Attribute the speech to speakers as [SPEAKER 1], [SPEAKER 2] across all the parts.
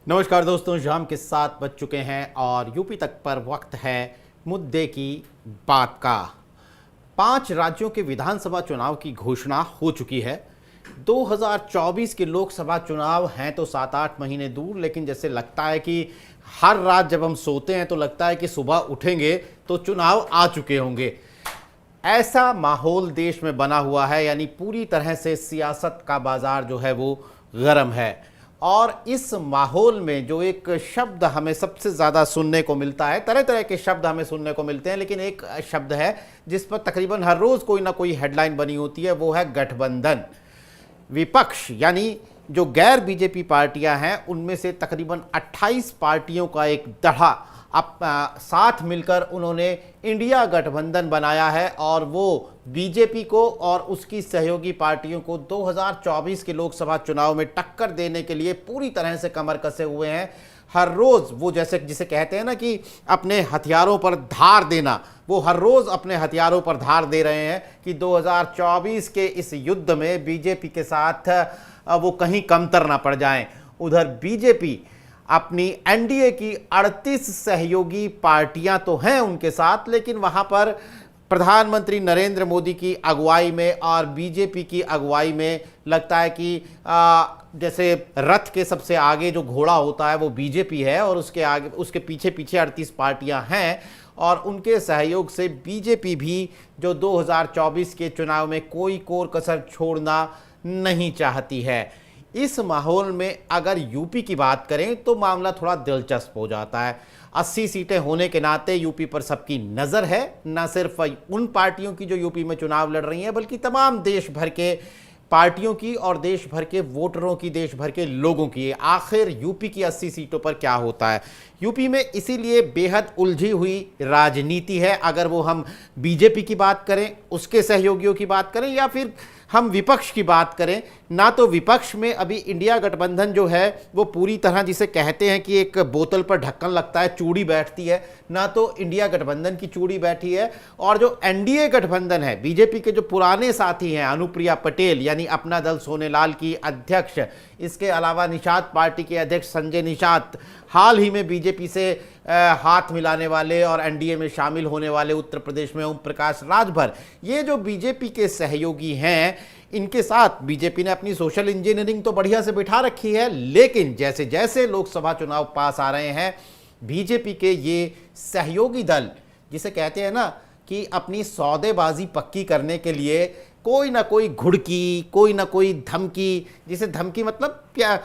[SPEAKER 1] नमस्कार दोस्तों, शाम के 7 बज चुके हैं और यूपी तक पर वक्त है मुद्दे की बात का। 5 राज्यों के विधानसभा चुनाव की घोषणा हो चुकी है। 2024 के लोकसभा चुनाव हैं तो 7-8 महीने दूर, लेकिन जैसे लगता है कि हर रात जब हम सोते हैं तो लगता है कि सुबह उठेंगे तो चुनाव आ चुके होंगे। ऐसा माहौल देश में बना हुआ है, यानी पूरी तरह से सियासत का बाजार जो है वो गर्म है। और इस माहौल में जो एक शब्द हमें सबसे ज़्यादा सुनने को मिलता है, तरह तरह के शब्द हमें सुनने को मिलते हैं, लेकिन एक शब्द है जिस पर तकरीबन हर रोज़ कोई ना कोई हेडलाइन बनी होती है, वो है गठबंधन। विपक्ष यानी जो गैर बीजेपी पार्टियां हैं, उनमें से तकरीबन 28 पार्टियों का एक दढ़ा अब साथ मिलकर उन्होंने इंडिया गठबंधन बनाया है और वो बीजेपी को और उसकी सहयोगी पार्टियों को 2024 के लोकसभा चुनाव में टक्कर देने के लिए पूरी तरह से कमर कसे हुए हैं। हर रोज़ वो जिसे कहते हैं ना कि अपने हथियारों पर धार देना, वो हर रोज़ अपने हथियारों पर धार दे रहे हैं कि 2024 के इस युद्ध में बीजेपी के साथ वो कहीं कमतर ना पड़ जाएं। उधर बीजेपी अपनी एनडीए की 38 सहयोगी पार्टियां तो हैं उनके साथ, लेकिन वहां पर प्रधानमंत्री नरेंद्र मोदी की अगुवाई में और बीजेपी की अगुवाई में लगता है कि जैसे रथ के सबसे आगे जो घोड़ा होता है वो बीजेपी है और उसके आगे उसके पीछे पीछे 38 पार्टियां हैं और उनके सहयोग से बीजेपी भी जो 2024 के चुनाव में कोई कोर कसर छोड़ना नहीं चाहती है। इस माहौल में अगर यूपी की बात करें तो मामला थोड़ा दिलचस्प हो जाता है। 80 सीटें होने के नाते यूपी पर सबकी नज़र है, न सिर्फ उन पार्टियों की जो यूपी में चुनाव लड़ रही हैं, बल्कि तमाम देश भर के पार्टियों की और देश भर के वोटरों की, देश भर के लोगों की। आखिर यूपी की 80 सीटों पर क्या होता है? यूपी में इसीलिए बेहद उलझी हुई राजनीति है। अगर वो हम बीजेपी की बात करें, उसके सहयोगियों की बात करें, या फिर हम विपक्ष की बात करें, ना तो विपक्ष में अभी इंडिया गठबंधन जो है वो पूरी तरह, जिसे कहते हैं कि एक बोतल पर ढक्कन लगता है, चूड़ी बैठती है, ना तो इंडिया गठबंधन की चूड़ी बैठी है। और जो एनडीए गठबंधन है, बीजेपी के जो पुराने साथी हैं, अनुप्रिया पटेल यानी अपना दल सोनेलाल की अध्यक्ष, इसके अलावा निषाद पार्टी के अध्यक्ष संजय निषाद, हाल ही में बीजेपी से हाथ मिलाने वाले और एनडीए में शामिल होने वाले उत्तर प्रदेश में ओम प्रकाश राजभर, ये जो बीजेपी के सहयोगी हैं, इनके साथ बीजेपी ने अपनी सोशल इंजीनियरिंग तो बढ़िया से बिठा रखी है। लेकिन जैसे जैसे लोकसभा चुनाव पास आ रहे हैं, बीजेपी के ये सहयोगी दल, जिसे कहते हैं ना कि अपनी सौदेबाजी पक्की करने के लिए कोई ना कोई घुड़की, कोई ना कोई धमकी, जिसे धमकी मतलब क्या,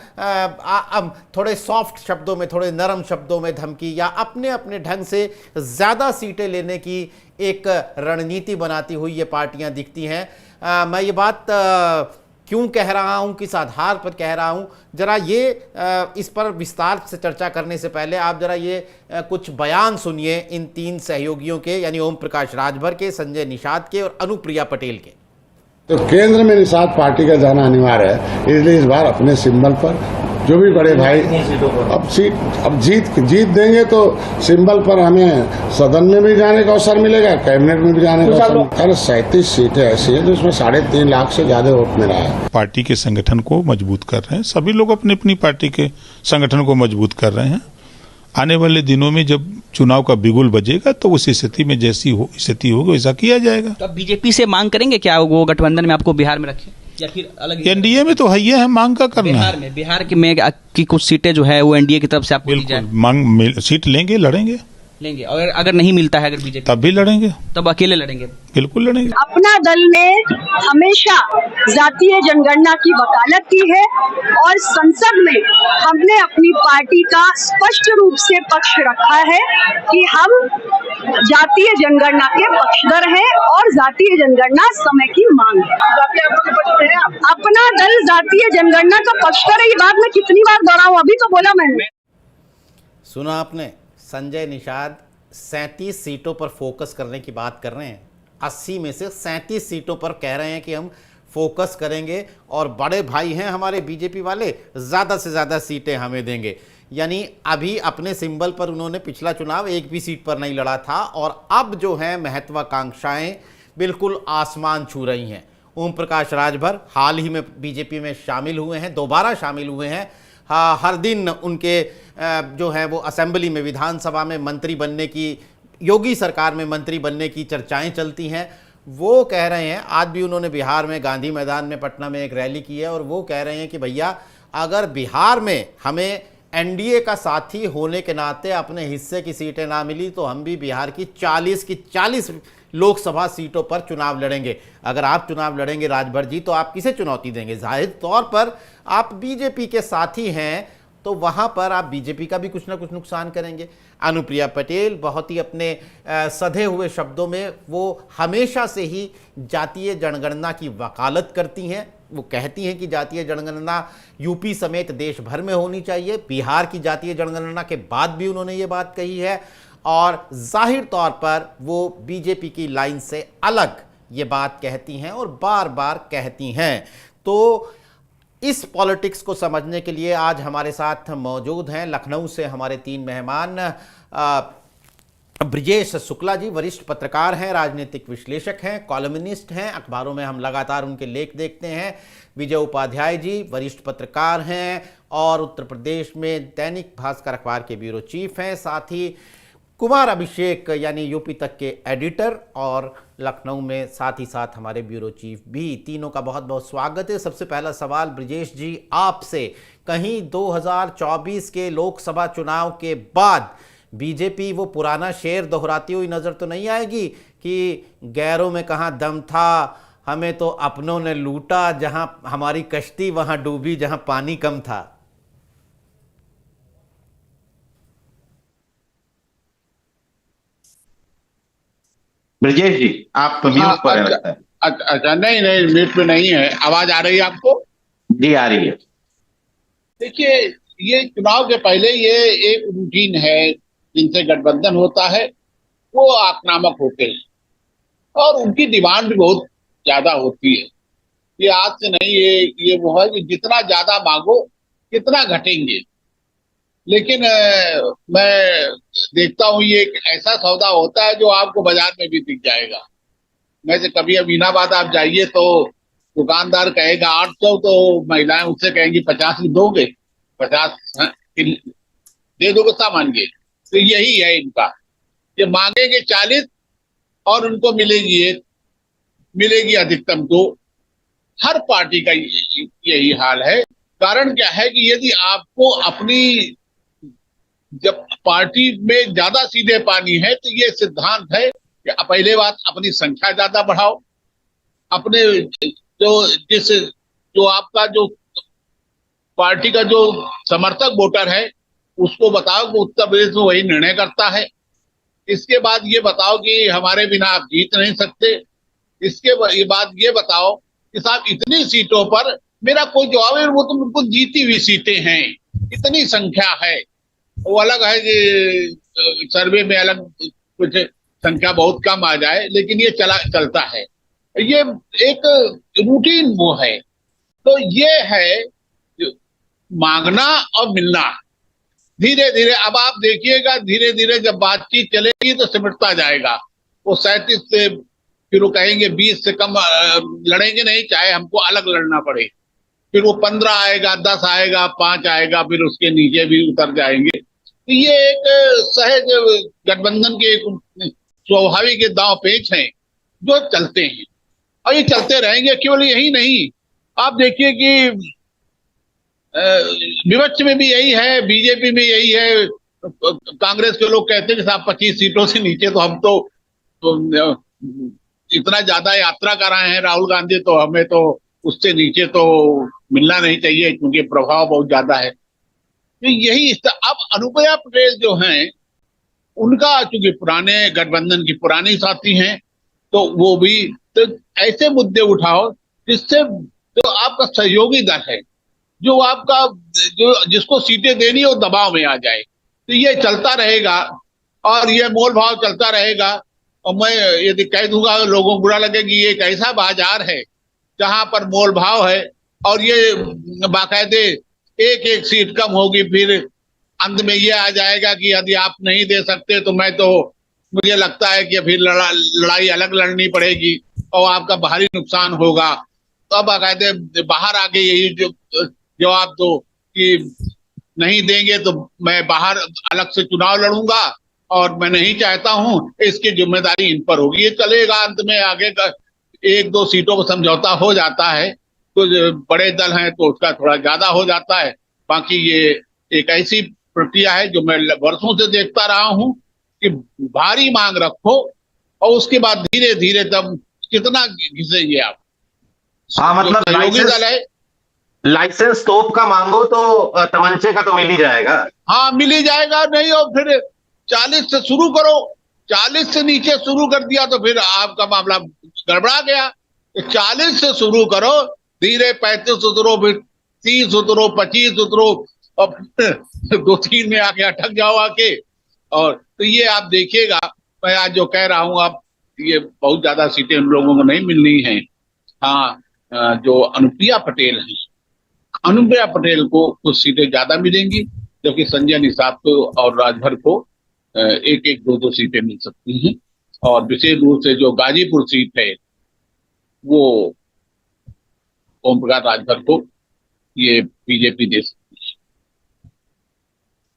[SPEAKER 1] थोड़े सॉफ्ट शब्दों में, थोड़े नरम शब्दों में धमकी, या अपने अपने ढंग से ज़्यादा सीटें लेने की एक रणनीति बनाती हुई ये पार्टियां दिखती हैं। मैं ये बात क्यों कह रहा हूं, किस आधार पर कह रहा हूं, जरा ये इस पर विस्तार से चर्चा करने से पहले आप जरा ये कुछ बयान सुनिए इन 3 सहयोगियों के, यानी ओम प्रकाश राजभर के, संजय निषाद के और अनुप्रिया पटेल के।
[SPEAKER 2] तो केंद्र में निषाद पार्टी का जाना अनिवार्य है, इसलिए इस बार अपने सिंबल पर जो भी बड़े भाई अब जीत देंगे तो सिंबल पर हमें सदन में भी जाने का अवसर मिलेगा, कैबिनेट में भी जाने का अवसर मिलेगा। अरे 37 सीटें ऐसी है जिसमें 3.5 लाख से ज्यादा वोट मिला है।
[SPEAKER 3] पार्टी के संगठन को मजबूत कर रहे हैं, सभी लोग अपनी अपनी पार्टी के संगठन को मजबूत कर रहे हैं। आने वाले दिनों में जब चुनाव का बिगुल बजेगा तो उस स्थिति में जैसी स्थिति होगी वैसा किया जाएगा।
[SPEAKER 4] तो बीजेपी से मांग करेंगे क्या वो गठबंधन में आपको बिहार में रखें, या फिर अलग?
[SPEAKER 3] एनडीए में तो है, ये है, मांग का करना है।
[SPEAKER 4] बिहार की कुछ सीटें जो है वो एनडीए की तरफ से आपको दी जाए।
[SPEAKER 3] मांग सीट लेंगे, लड़ेंगे
[SPEAKER 4] और अगर नहीं मिलता है, अगर बीजेपी,
[SPEAKER 3] तब भी लड़ेंगे,
[SPEAKER 4] तब अकेले लड़ेंगे,
[SPEAKER 3] बिल्कुल लड़ेंगे।
[SPEAKER 5] अपना दल ने हमेशा जातीय जनगणना की वकालत की है और संसद में हमने अपनी पार्टी का स्पष्ट रूप से पक्ष रखा है कि हम जातीय जनगणना के पक्षधर हैं और जातीय जनगणना समय की मांग है। अपना दल जातीय जनगणना का पक्षधर है, ये बात मैं कितनी बार दोहराऊं, अभी तो बोला मैंने।
[SPEAKER 1] सुना आपने, संजय निषाद 37 सीटों पर फोकस करने की बात कर रहे हैं। 80 में से 37 सीटों पर कह रहे हैं कि हम फोकस करेंगे और बड़े भाई हैं हमारे बीजेपी वाले, ज़्यादा से ज़्यादा सीटें हमें देंगे। यानी अभी अपने सिंबल पर उन्होंने पिछला चुनाव एक भी सीट पर नहीं लड़ा था और अब जो है महत्वाकांक्षाएं बिल्कुल आसमान छू रही हैं। ओम प्रकाश राजभर हाल ही में बीजेपी में शामिल हुए हैं, दोबारा शामिल हुए हैं। हर दिन उनके जो है वो असेंबली में, विधानसभा में मंत्री बनने की, योगी सरकार में मंत्री बनने की चर्चाएं चलती हैं। वो कह रहे हैं, आज भी उन्होंने बिहार में गांधी मैदान में पटना में एक रैली की है और वो कह रहे हैं कि भैया अगर बिहार में हमें एनडीए का साथी होने के नाते अपने हिस्से की सीटें ना मिली तो हम भी बिहार की 40 लोकसभा सीटों पर चुनाव लड़ेंगे। अगर आप चुनाव लड़ेंगे राजभर जी तो आप किसे चुनौती देंगे? जाहिर तौर पर आप बीजेपी के साथी हैं तो वहां पर आप बीजेपी का भी कुछ ना कुछ नुकसान करेंगे। अनुप्रिया पटेल बहुत ही अपने सधे हुए शब्दों में वो हमेशा से ही जातीय जनगणना की वकालत करती हैं। वो कहती हैं कि जातीय जनगणना यूपी समेत देश भर में होनी चाहिए। बिहार की जातीय जनगणना के बाद भी उन्होंने ये बात कही है और जाहिर तौर पर वो बीजेपी की लाइन से अलग ये बात कहती हैं और बार बार कहती हैं। तो इस पॉलिटिक्स को समझने के लिए आज हमारे साथ मौजूद हैं लखनऊ से हमारे 3 मेहमान। ब्रिजेश शुक्ला जी वरिष्ठ पत्रकार हैं, राजनीतिक विश्लेषक हैं, कॉलमनिस्ट हैं, अखबारों में हम लगातार उनके लेख देखते हैं। विजय उपाध्याय जी वरिष्ठ पत्रकार हैं और उत्तर प्रदेश में दैनिक भास्कर अखबार के ब्यूरो चीफ हैं। साथ ही कुमार अभिषेक यानी यूपी तक के एडिटर और लखनऊ में साथ ही साथ हमारे ब्यूरो चीफ भी। तीनों का बहुत बहुत स्वागत है। सबसे पहला सवाल ब्रिजेश जी आपसे, कहीं 2024 के लोकसभा चुनाव के बाद बीजेपी वो पुराना शेर दोहराती हुई नजर तो नहीं आएगी कि गैरों में कहाँ दम था, हमें तो अपनों ने लूटा, जहां हमारी कश्ती वहां डूबी जहां पानी कम था?
[SPEAKER 6] ब्रजेश जी आप म्यूट पर हैं लगता है।
[SPEAKER 7] अच्छा, नहीं म्यूट पे नहीं है। आवाज आ रही है आपको?
[SPEAKER 6] जी आ रही है।
[SPEAKER 7] देखिए, ये चुनाव के पहले ये एक रूटीन है, जिनसे गठबंधन होता है वो आक्रामक होते हैं और उनकी डिमांड भी बहुत ज्यादा होती है। ये आज से नहीं, ये वो है कि जितना ज्यादा मांगो कितना घटेंगे। लेकिन मैं देखता हूँ ये एक ऐसा सौदा होता है जो आपको बाजार में भी दिख जाएगा। वैसे कभी अमीनाबाद आप जाइए तो दुकानदार कहेगा 800, तो महिलाएं उससे कहेंगी 50 दोगे, 50 दे दोगे सामान के। तो यही है इनका, ये मांगेंगे 40 और उनको मिलेगी अधिकतम 2। हर पार्टी का यही हाल है। कारण क्या है कि यदि आपको अपनी जब पार्टी में ज्यादा सीधे पानी है तो ये सिद्धांत है कि पहले बात अपनी संख्या ज्यादा बढ़ाओ, अपने जो आपका जो पार्टी का जो समर्थक वोटर है उसको बताओ कि उत्तर प्रदेश में वही निर्णय करता है। इसके बाद ये बताओ कि हमारे बिना आप जीत नहीं सकते। इसके बाद ये बताओ कि साहब इतनी सीटों पर मेरा कोई जवाब है, वो तो बिल्कुल जीती हुई सीटें हैं, इतनी संख्या है। वो अलग है कि सर्वे में अलग कुछ संख्या बहुत कम आ जाए, लेकिन ये चलता है। ये एक रूटीन वो है। तो ये है मांगना और मिलना। धीरे धीरे अब आप देखिएगा, धीरे धीरे जब बातचीत चलेगी तो सिमटता जाएगा। वो 37 से फिर वो कहेंगे 20 से कम लड़ेंगे नहीं, चाहे हमको अलग लड़ना पड़े। फिर वो 15 आएगा, 10 आएगा, 5 आएगा, फिर उसके नीचे भी उतर जाएंगे। तो ये एक सहज गठबंधन के एक स्वाभाविक दांव पेच हैं जो चलते हैं और ये चलते रहेंगे। केवल यही नहीं, आप देखिए कि विपक्ष में भी यही है, बीजेपी में यही है। कांग्रेस के लोग कहते हैं कि साहब 25 सीटों से नीचे तो हम तो इतना ज्यादा यात्रा कर रहे हैं राहुल गांधी, तो हमें तो उससे नीचे तो मिलना नहीं चाहिए क्योंकि प्रभाव बहुत ज्यादा है। तो यही अब अनुप्रिया पटेल जो हैं उनका चूंकि पुराने गठबंधन की पुरानी साथी हैं, तो वो भी तो ऐसे मुद्दे उठाओ जिससे जो आपका सहयोगी दल है, जो आपका जिसको सीटें देनी हो दबाव में आ जाए। तो ये चलता रहेगा और ये मोल भाव चलता रहेगा। और मैं यदि कह दूंगा लोगों को बुरा लगे कि ये एक ऐसा बाजार है जहां पर मोल भाव है और ये बाकायदे एक एक सीट कम होगी, फिर अंत में ये आ जाएगा कि यदि आप नहीं दे सकते तो मुझे लगता है कि फिर लड़ाई अलग लड़नी पड़ेगी और आपका भारी नुकसान होगा। तो अब बाकायदे बाहर आके यही जवाब दो कि नहीं देंगे तो मैं बाहर अलग से चुनाव लड़ूंगा और मैं नहीं चाहता हूं, इसकी जिम्मेदारी इन पर होगी। ये चलेगा, अंत में आगे का 1-2 सीटों पर समझौता हो जाता है, तो जो बड़े दल हैं तो उसका थोड़ा ज्यादा हो जाता है। बाकी ये एक ऐसी प्रक्रिया है जो मैं वर्षों से देखता रहा हूं कि भारी मांग रखो और उसके बाद धीरे धीरे तब कितना घिसेंगे आप।
[SPEAKER 6] हाँ, मतलब
[SPEAKER 7] सहयोगी दल है,
[SPEAKER 6] लाइसेंस तोप का मांगो तो तमंचे का तो मिल ही जाएगा।
[SPEAKER 7] हाँ मिल ही जाएगा। नहीं और फिर 40 से शुरू करो, 40 से नीचे शुरू कर दिया तो फिर आपका मामला गड़बड़ा गया। 40 से शुरू करो, धीरे 35 उतरो, फिर 30 उतरो, 25 उतरो और 2-3 में आके अटक जाओ आके। और तो ये आप देखिएगा, मैं आज जो कह रहा हूँ, आप ये बहुत ज्यादा सीटें उन लोगों को नहीं मिलनी है। हाँ, जो अनुप्रिया पटेल है, अनुप्रिया पटेल को कुछ सीटें ज्यादा मिलेंगी, जबकि संजय निषाद को और राजभर को 1-1, 2-2 सीटें मिल सकती हैं। और विशेष रूप से जो गाजीपुर सीट है वो ओम प्रकाश राजभर को ये बीजेपी दे सकती है।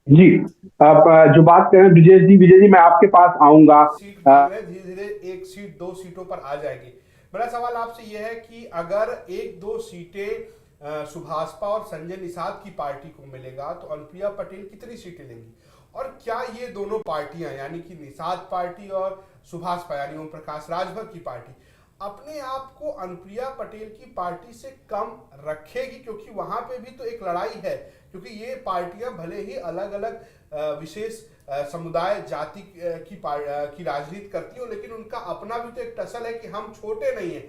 [SPEAKER 8] जी, आप जो बात करें विजय जी मैं आपके पास आऊंगा।
[SPEAKER 9] धीरे धीरे 1 सीट 2 सीटों पर आ जाएगी। मेरा सवाल आपसे यह है कि अगर 1-2 सीटें सुभाषपा और संजय निषाद की पार्टी को मिलेगा तो अनुप्रिया पटेल कितनी सीटें लेंगी, और क्या ये दोनों पार्टियां यानी कि निषाद पार्टी और सुभाषपा यानी ओम प्रकाश राजभर की पार्टी अपने आप को अनुप्रिया पटेल की पार्टी से कम रखेगी? क्योंकि वहां पे भी तो एक लड़ाई है, क्योंकि ये पार्टियां भले ही अलग अलग विशेष समुदाय जाति की राजनीति करती हो, लेकिन उनका अपना भी तो एक टसल है कि हम छोटे नहीं हैं।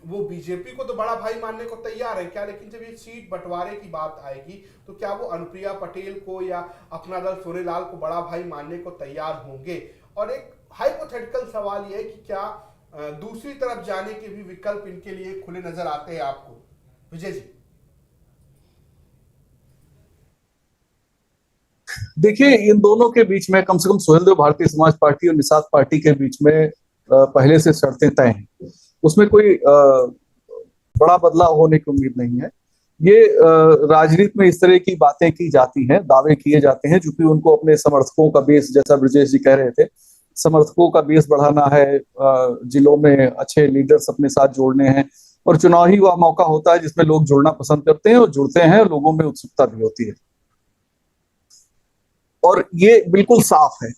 [SPEAKER 9] वो बीजेपी को तो बड़ा भाई मानने को तैयार है क्या, लेकिन जब ये सीट बंटवारे की बात आएगी तो क्या वो अनुप्रिया पटेल को या अपना दल सोनेलाल को बड़ा भाई मानने को तैयार होंगे? और एक हाइपोथेटिकल सवाल ये है कि क्या दूसरी तरफ जाने के भी विकल्प इनके लिए खुले नजर आते हैं आपको? विजय जी।
[SPEAKER 10] देखिए, इन दोनों के बीच में कम से कम सुहेलदेव भारतीय समाज पार्टी और निषाद पार्टी के बीच में पहले से शर्तें तय हैं, उसमें कोई बड़ा बदलाव होने की उम्मीद नहीं है। ये राजनीति में इस तरह की बातें की जाती हैं, दावे किए जाते हैं, क्योंकि उनको अपने समर्थकों का बेस, जैसा ब्रजेश जी कह रहे थे, समर्थकों का बेस बढ़ाना है, जिलों में अच्छे लीडर्स अपने साथ जोड़ने हैं, और चुनाव ही वह मौका होता है जिसमें लोग जुड़ना पसंद करते हैं और जुड़ते हैं, लोगों में उत्सुकता भी होती है। और ये बिल्कुल साफ है।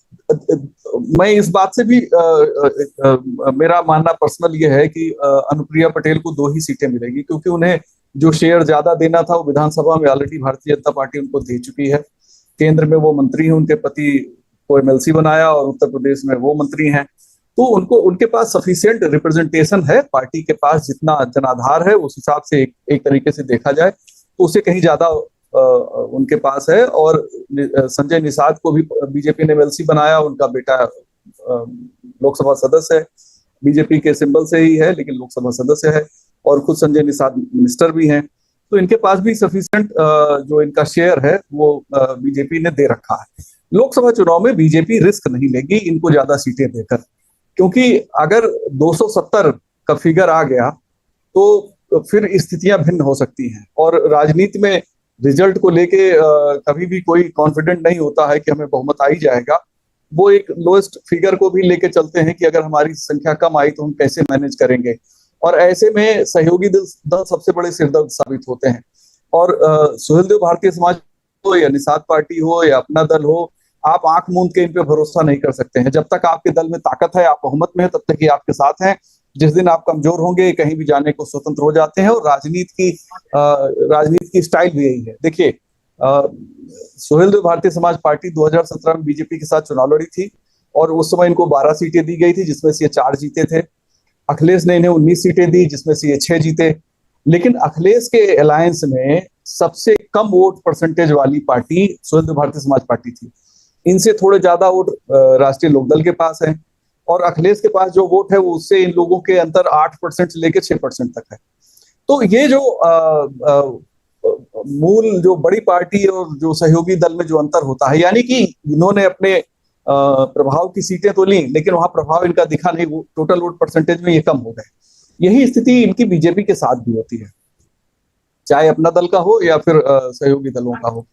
[SPEAKER 10] मैं इस बात से भी मेरा मानना पर्सनल ये है कि अनुप्रिया पटेल को 2 ही सीटें मिलेगी, क्योंकि उन्हें जो शेयर ज्यादा देना था वो विधानसभा में ऑलरेडी भारतीय जनता पार्टी उनको दे चुकी है। केंद्र में वो मंत्री हैं, उनके पति को एमएलसी बनाया और उत्तर प्रदेश में वो मंत्री हैं, तो उनको उनके पास सफिशिएंट रिप्रेजेंटेशन है। पार्टी के पास जितना जनाधार है उस हिसाब से एक तरीके से देखा जाए तो उसे कहीं ज्यादा उनके पास है। और संजय निषाद को भी बीजेपी ने एमएलसी बनाया, उनका बेटा लोकसभा सदस्य है, बीजेपी के सिंबल से ही है लेकिन लोकसभा सदस्य है, और खुद संजय निषाद मिनिस्टर भी हैं, तो इनके पास भी सफिशिएंट जो इनका शेयर है वो बीजेपी ने दे रखा है। लोकसभा चुनाव में बीजेपी रिस्क नहीं लेगी इनको ज्यादा सीटें देकर, क्योंकि अगर 270 का फिगर आ गया तो फिर स्थितियां भिन्न हो सकती हैं। और राजनीति में रिजल्ट को लेके कभी भी कोई कॉन्फिडेंट नहीं होता है कि हमें बहुमत आ ही जाएगा। वो एक लोएस्ट फिगर को भी लेके चलते हैं कि अगर हमारी संख्या कम आई तो हम कैसे मैनेज करेंगे, और ऐसे में सहयोगी दल सबसे बड़े सिरदर्द साबित होते हैं। और सुहेलदेव भारतीय समाज हो या निषाद पार्टी हो या अपना दल हो, आप आंख मूंद के इन पे भरोसा नहीं कर सकते हैं। जब तक आपके दल में ताकत है, आप बहुमत में है, तब तक ये आपके साथ हैं। जिस दिन आप कमजोर होंगे, कहीं भी जाने को स्वतंत्र हो जाते हैं। और राजनीति की स्टाइल भी यही है। देखिए, सुहेलदेव भारतीय समाज पार्टी 2017 में बीजेपी के साथ चुनाव लड़ी थी और उस समय इनको 12 सीटें दी गई थी, जिसमें से ये 4 जीते थे। अखिलेश ने इन्हें 19 सीटें दी, जिसमें से ये 6 जीते। लेकिन अखिलेश के अलायंस में सबसे कम वोट परसेंटेज वाली पार्टी सुहेलदेव भारतीय समाज पार्टी थी। इनसे थोड़े ज्यादा वोट राष्ट्रीय लोकदल के पास है, और अखिलेश के पास जो वोट है वो उससे इन लोगों के अंतर 8% से लेकर 6% तक है। तो ये जो मूल जो बड़ी पार्टी और जो सहयोगी दल में जो अंतर होता है, यानी कि इन्होंने अपने प्रभाव की सीटें तो ली लेकिन वहां प्रभाव इनका दिखा नहीं, वो टोटल वोट परसेंटेज में ये कम हो गए। यही स्थिति इनकी बीजेपी के साथ भी होती है, चाहे अपना दल का हो या फिर सहयोगी दलों का हो।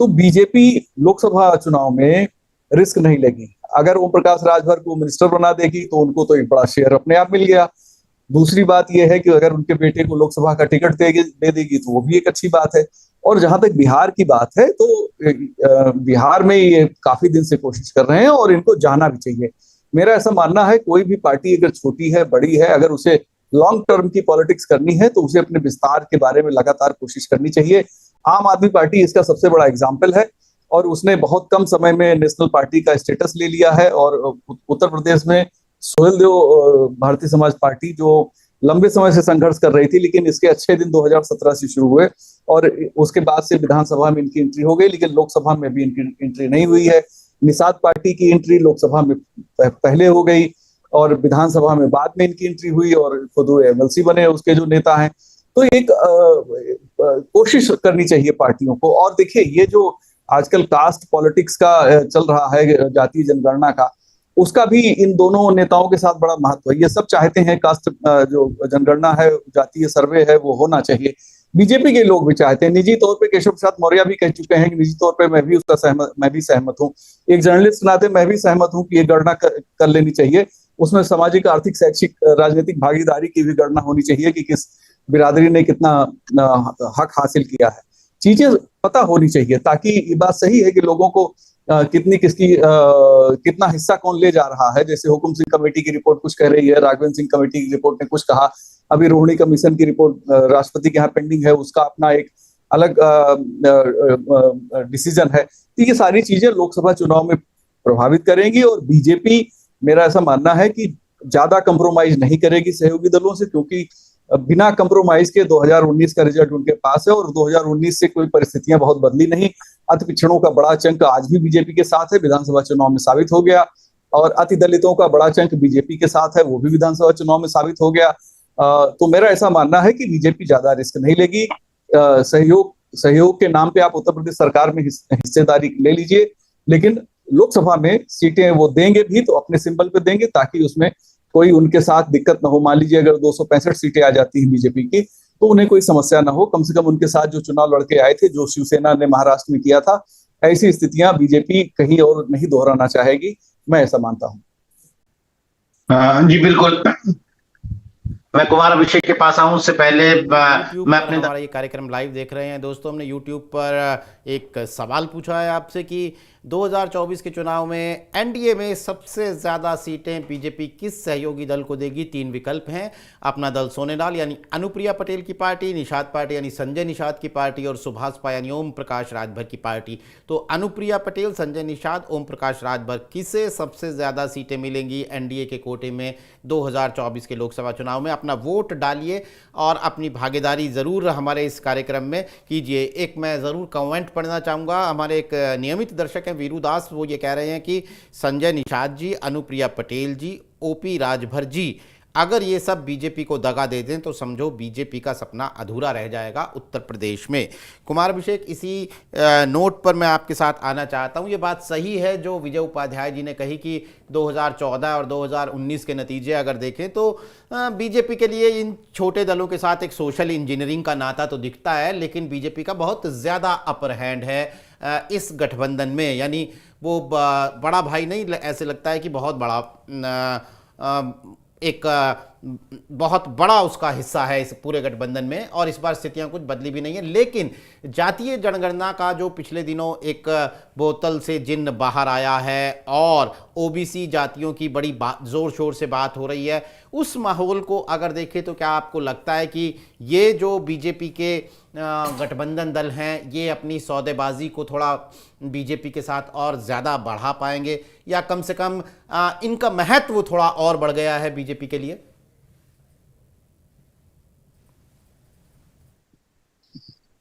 [SPEAKER 10] तो बीजेपी लोकसभा चुनाव में रिस्क नहीं लेगी। अगर ओम प्रकाश राजभर को मिनिस्टर बना देगी तो उनको तो एक बड़ा शेयर अपने आप मिल गया। दूसरी बात यह है कि अगर उनके बेटे को लोकसभा का टिकट दे देगी तो वो भी एक अच्छी बात है। और जहां तक बिहार की बात है तो बिहार में ये काफी दिन से कोशिश कर रहे हैं और इनको जाना भी चाहिए। मेरा ऐसा मानना है कोई भी पार्टी अगर छोटी है बड़ी है, अगर उसे लॉन्ग टर्म की पॉलिटिक्स करनी है तो उसे अपने विस्तार के बारे में लगातार कोशिश करनी चाहिए। आम आदमी पार्टी इसका सबसे बड़ा एग्जाम्पल है और उसने बहुत कम समय में नेशनल पार्टी का स्टेटस ले लिया है। और उत्तर प्रदेश में सोहेल देव भारतीय समाज पार्टी जो लंबे समय से संघर्ष कर रही थी, लेकिन इसके अच्छे दिन 2017 से शुरू हुए और उसके बाद से विधानसभा में इनकी एंट्री हो गई, लेकिन लोकसभा में भी इनकी एंट्री नहीं हुई है। निषाद पार्टी की एंट्री लोकसभा में पहले हो गई और विधानसभा में बाद में इनकी एंट्री हुई और खुद एमएलसी बने उसके जो नेता हैं। तो एक कोशिश करनी चाहिए पार्टियों को। और देखिए ये जो आजकल कास्ट पॉलिटिक्स का चल रहा है, जातीय जनगणना का, उसका भी इन दोनों नेताओं के साथ बड़ा महत्व है। ये सब चाहते हैं कास्ट जो जनगणना है, जातीय सर्वे है, वो होना चाहिए। बीजेपी के लोग भी चाहते हैं। निजी तौर पे केशव प्रसाद मौर्य भी कह चुके हैं कि निजी तौर पे मैं भी सहमत हूँ। एक जर्नलिस्ट नाते मैं भी सहमत हूँ कि ये गणना कर लेनी चाहिए। उसमें सामाजिक, आर्थिक, शैक्षिक, राजनीतिक भागीदारी की भी गणना होनी चाहिए कि किस बिरादरी ने कितना हक हासिल किया है। चीजें पता होनी चाहिए ताकि ये बात सही है कि लोगों को कितना हिस्सा कौन ले जा रहा है। जैसे हुकुम सिंह कमेटी की रिपोर्ट कुछ कह रही है, राघवेंद्र सिंह कमेटी की रिपोर्ट ने कुछ कहा, अभी रोहिणी कमीशन की रिपोर्ट राष्ट्रपति के यहाँ पेंडिंग है, उसका अपना एक अलग डिसीजन है। तो ये सारी चीजें लोकसभा चुनाव में प्रभावित करेंगी और बीजेपी, मेरा ऐसा मानना है कि ज्यादा कंप्रोमाइज नहीं करेगी सहयोगी दलों से, क्योंकि बिना कंप्रोमाइज के 2019 का रिजल्ट उनके पास है और 2019 से कोई परिस्थितियां बहुत बदली नहीं। अति पिछड़ों का बड़ा चंक आज भी बीजेपी के साथ है, विधानसभा चुनाव में साबित हो गया, और अति दलितों का बड़ा चंक बीजेपी के साथ है, वो भी विधानसभा चुनाव में साबित हो गया। तो मेरा ऐसा मानना है कि बीजेपी ज्यादा रिस्क नहीं लेगी। सहयोग के नाम पे आप उत्तर प्रदेश सरकार में हिस्सेदारी ले लीजिए, लेकिन लोकसभा में सीटें वो देंगे भी तो अपने सिंबल पे देंगे ताकि उसमें कोई उनके साथ दिक्कत ना हो। मान लीजिए अगर 265 सीटें आ जाती हैं बीजेपी की तो उन्हें कोई समस्या ना हो। कम से कम उनके साथ जो चुनाव लड़के आए थे, जो शिवसेना ने महाराष्ट्र में किया था, ऐसी स्थितियां बीजेपी कहीं और नहीं दोहराना चाहेगी, मैं ऐसा मानता हूं।
[SPEAKER 6] जी बिल्कुल। मैं कुमार अभिषेक के पास आऊं उससे पहले मैं अपने
[SPEAKER 1] हमारा ये कार्यक्रम लाइव देख रहे हैं दोस्तों। हमने यूट्यूब पर एक सवाल पूछा है आपसे कि 2024 के चुनाव में एनडीए में सबसे ज़्यादा सीटें बीजेपी किस सहयोगी दल को देगी। 3 विकल्प हैं, अपना दल सोनेलाल यानी अनुप्रिया पटेल की पार्टी, निषाद पार्टी यानी संजय निषाद की पार्टी और सुभाषपा यानी ओम प्रकाश राजभर की पार्टी। तो अनुप्रिया पटेल, संजय निषाद, ओम प्रकाश राजभर, किसे सबसे ज़्यादा सीटें मिलेंगी एनडीए के कोटे में 2024 के लोकसभा चुनाव में। अपना वोट डालिए और अपनी भागीदारी ज़रूर हमारे इस कार्यक्रम में कीजिए। एक मैं ज़रूर कमेंट पढ़ना चाहूँगा, हमारे एक नियमित दर्शक हैं वीरू दास, वो ये कह रहे हैं कि संजय निषाद जी, अनुप्रिया पटेल जी, ओपी राजभर जी अगर ये सब बीजेपी को दगा दे दें तो समझो बीजेपी का सपना अधूरा रह जाएगा उत्तर प्रदेश में। कुमार अभिषेक, इसी नोट पर मैं आपके साथ आना चाहता हूँ। ये बात सही है जो विजय उपाध्याय जी ने कही कि 2014 और 2019 के नतीजे अगर देखें तो बीजेपी के लिए इन छोटे दलों के साथ एक सोशल इंजीनियरिंग का नाता तो दिखता है, लेकिन बीजेपी का बहुत ज़्यादा अपर हैंड है इस गठबंधन में। यानी वो बड़ा भाई नहीं, ऐसे लगता है कि बहुत बड़ा एक बहुत बड़ा उसका हिस्सा है इस पूरे गठबंधन में, और इस बार स्थितियां कुछ बदली भी नहीं है। लेकिन जातीय जनगणना का जो पिछले दिनों एक बोतल से जिन्न बाहर आया है और ओबीसी जातियों की बड़ी जोर शोर से बात हो रही है, उस माहौल को अगर देखें तो क्या आपको लगता है कि ये जो बीजेपी के गठबंधन दल हैं ये अपनी सौदेबाजी को थोड़ा बीजेपी के साथ और ज़्यादा बढ़ा पाएंगे, या कम से कम इनका महत्व थोड़ा और बढ़ गया है बीजेपी के लिए?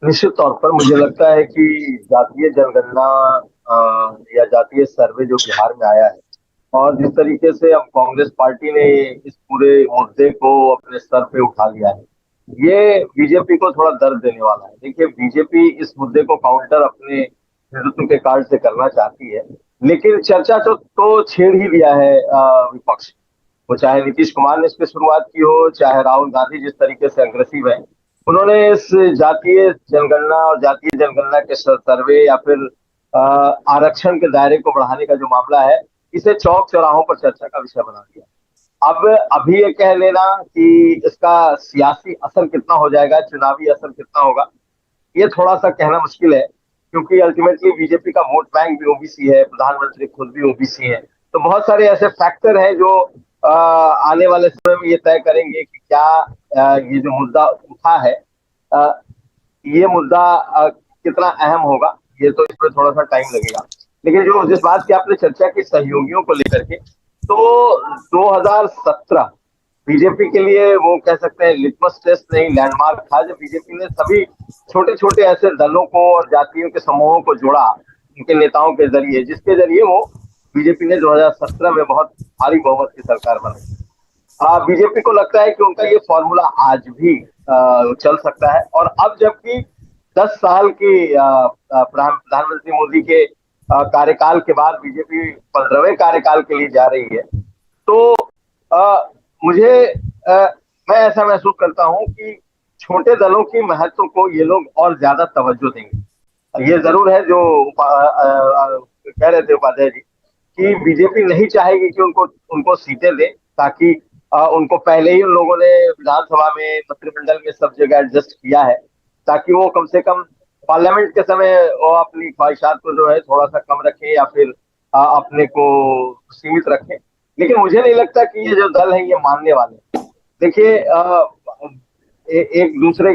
[SPEAKER 11] निश्चित तौर पर मुझे लगता है कि जातीय जनगणना या जातीय सर्वे जो बिहार में आया है और जिस तरीके से अब कांग्रेस पार्टी ने इस पूरे मुद्दे को अपने सर पे उठा लिया है, ये बीजेपी को थोड़ा दर्द देने वाला है। देखिए, बीजेपी इस मुद्दे को काउंटर अपने नेतृत्व के कार्ड से करना चाहती है, लेकिन चर्चा तो छेड़ ही दिया है विपक्ष। वो चाहे नीतीश कुमार ने इस पे शुरुआत की हो, चाहे राहुल गांधी जिस तरीके से अग्रेसिव है, उन्होंने इस जातीय जनगणना और जातीय जनगणना के सर्वे या फिर आरक्षण के दायरे को बढ़ाने का जो मामला है, इसे चौक चौराहों पर चर्चा का विषय बना दिया। अब अभी ये कह लेना कि इसका सियासी असर कितना हो जाएगा, चुनावी असर कितना होगा, ये थोड़ा सा कहना मुश्किल है, क्योंकि अल्टीमेटली बीजेपी का वोट बैंक भी ओबीसी है, प्रधानमंत्री खुद भी ओबीसी है। तो बहुत सारे ऐसे फैक्टर हैं जो आने वाले समय में ये तय करेंगे कि क्या ये जो मुद्दा उठा है, ये मुद्दा कितना अहम होगा। ये तो इसमें थोड़ा सा टाइम लगेगा। लेकिन जो जिस बात की आपने चर्चा की सहयोगियों को लेकर के, तो 2017 बीजेपी के लिए वो कह सकते हैं लिटमस टेस्ट नहीं, लैंडमार्क था, जब बीजेपी ने सभी छोटे छोटे ऐसे दलों को और जातियों के समूहों को जोड़ा उनके नेताओं के जरिए, जिसके जरिए वो बीजेपी ने 2017 में बहुत भारी बहुमत की सरकार बनाई। बीजेपी को लगता है कि उनका ये फॉर्मूला आज भी चल सकता है। और अब जबकि 10 साल की प्रधानमंत्री मोदी के कार्यकाल के बाद बीजेपी 15वें कार्यकाल के लिए जा रही है, तो मैं ऐसा महसूस करता हूं कि छोटे दलों की महत्व को ये लोग और ज्यादा तवज्जो देंगे। ये जरूर है जो कह रहे थे उपाध्याय जी कि बीजेपी नहीं चाहेगी कि उनको सीटें दे, ताकि उनको पहले ही उन लोगों ने विधानसभा में, मंत्रिमंडल में सब जगह एडजस्ट किया है, ताकि वो कम से कम पार्लियामेंट के समय वो अपनी ख्वाहिशात को जो है थोड़ा सा कम रखें या फिर अपने को सीमित रखें। लेकिन मुझे नहीं लगता कि ये जो दल है ये मानने वाले। देखिए, एक दूसरे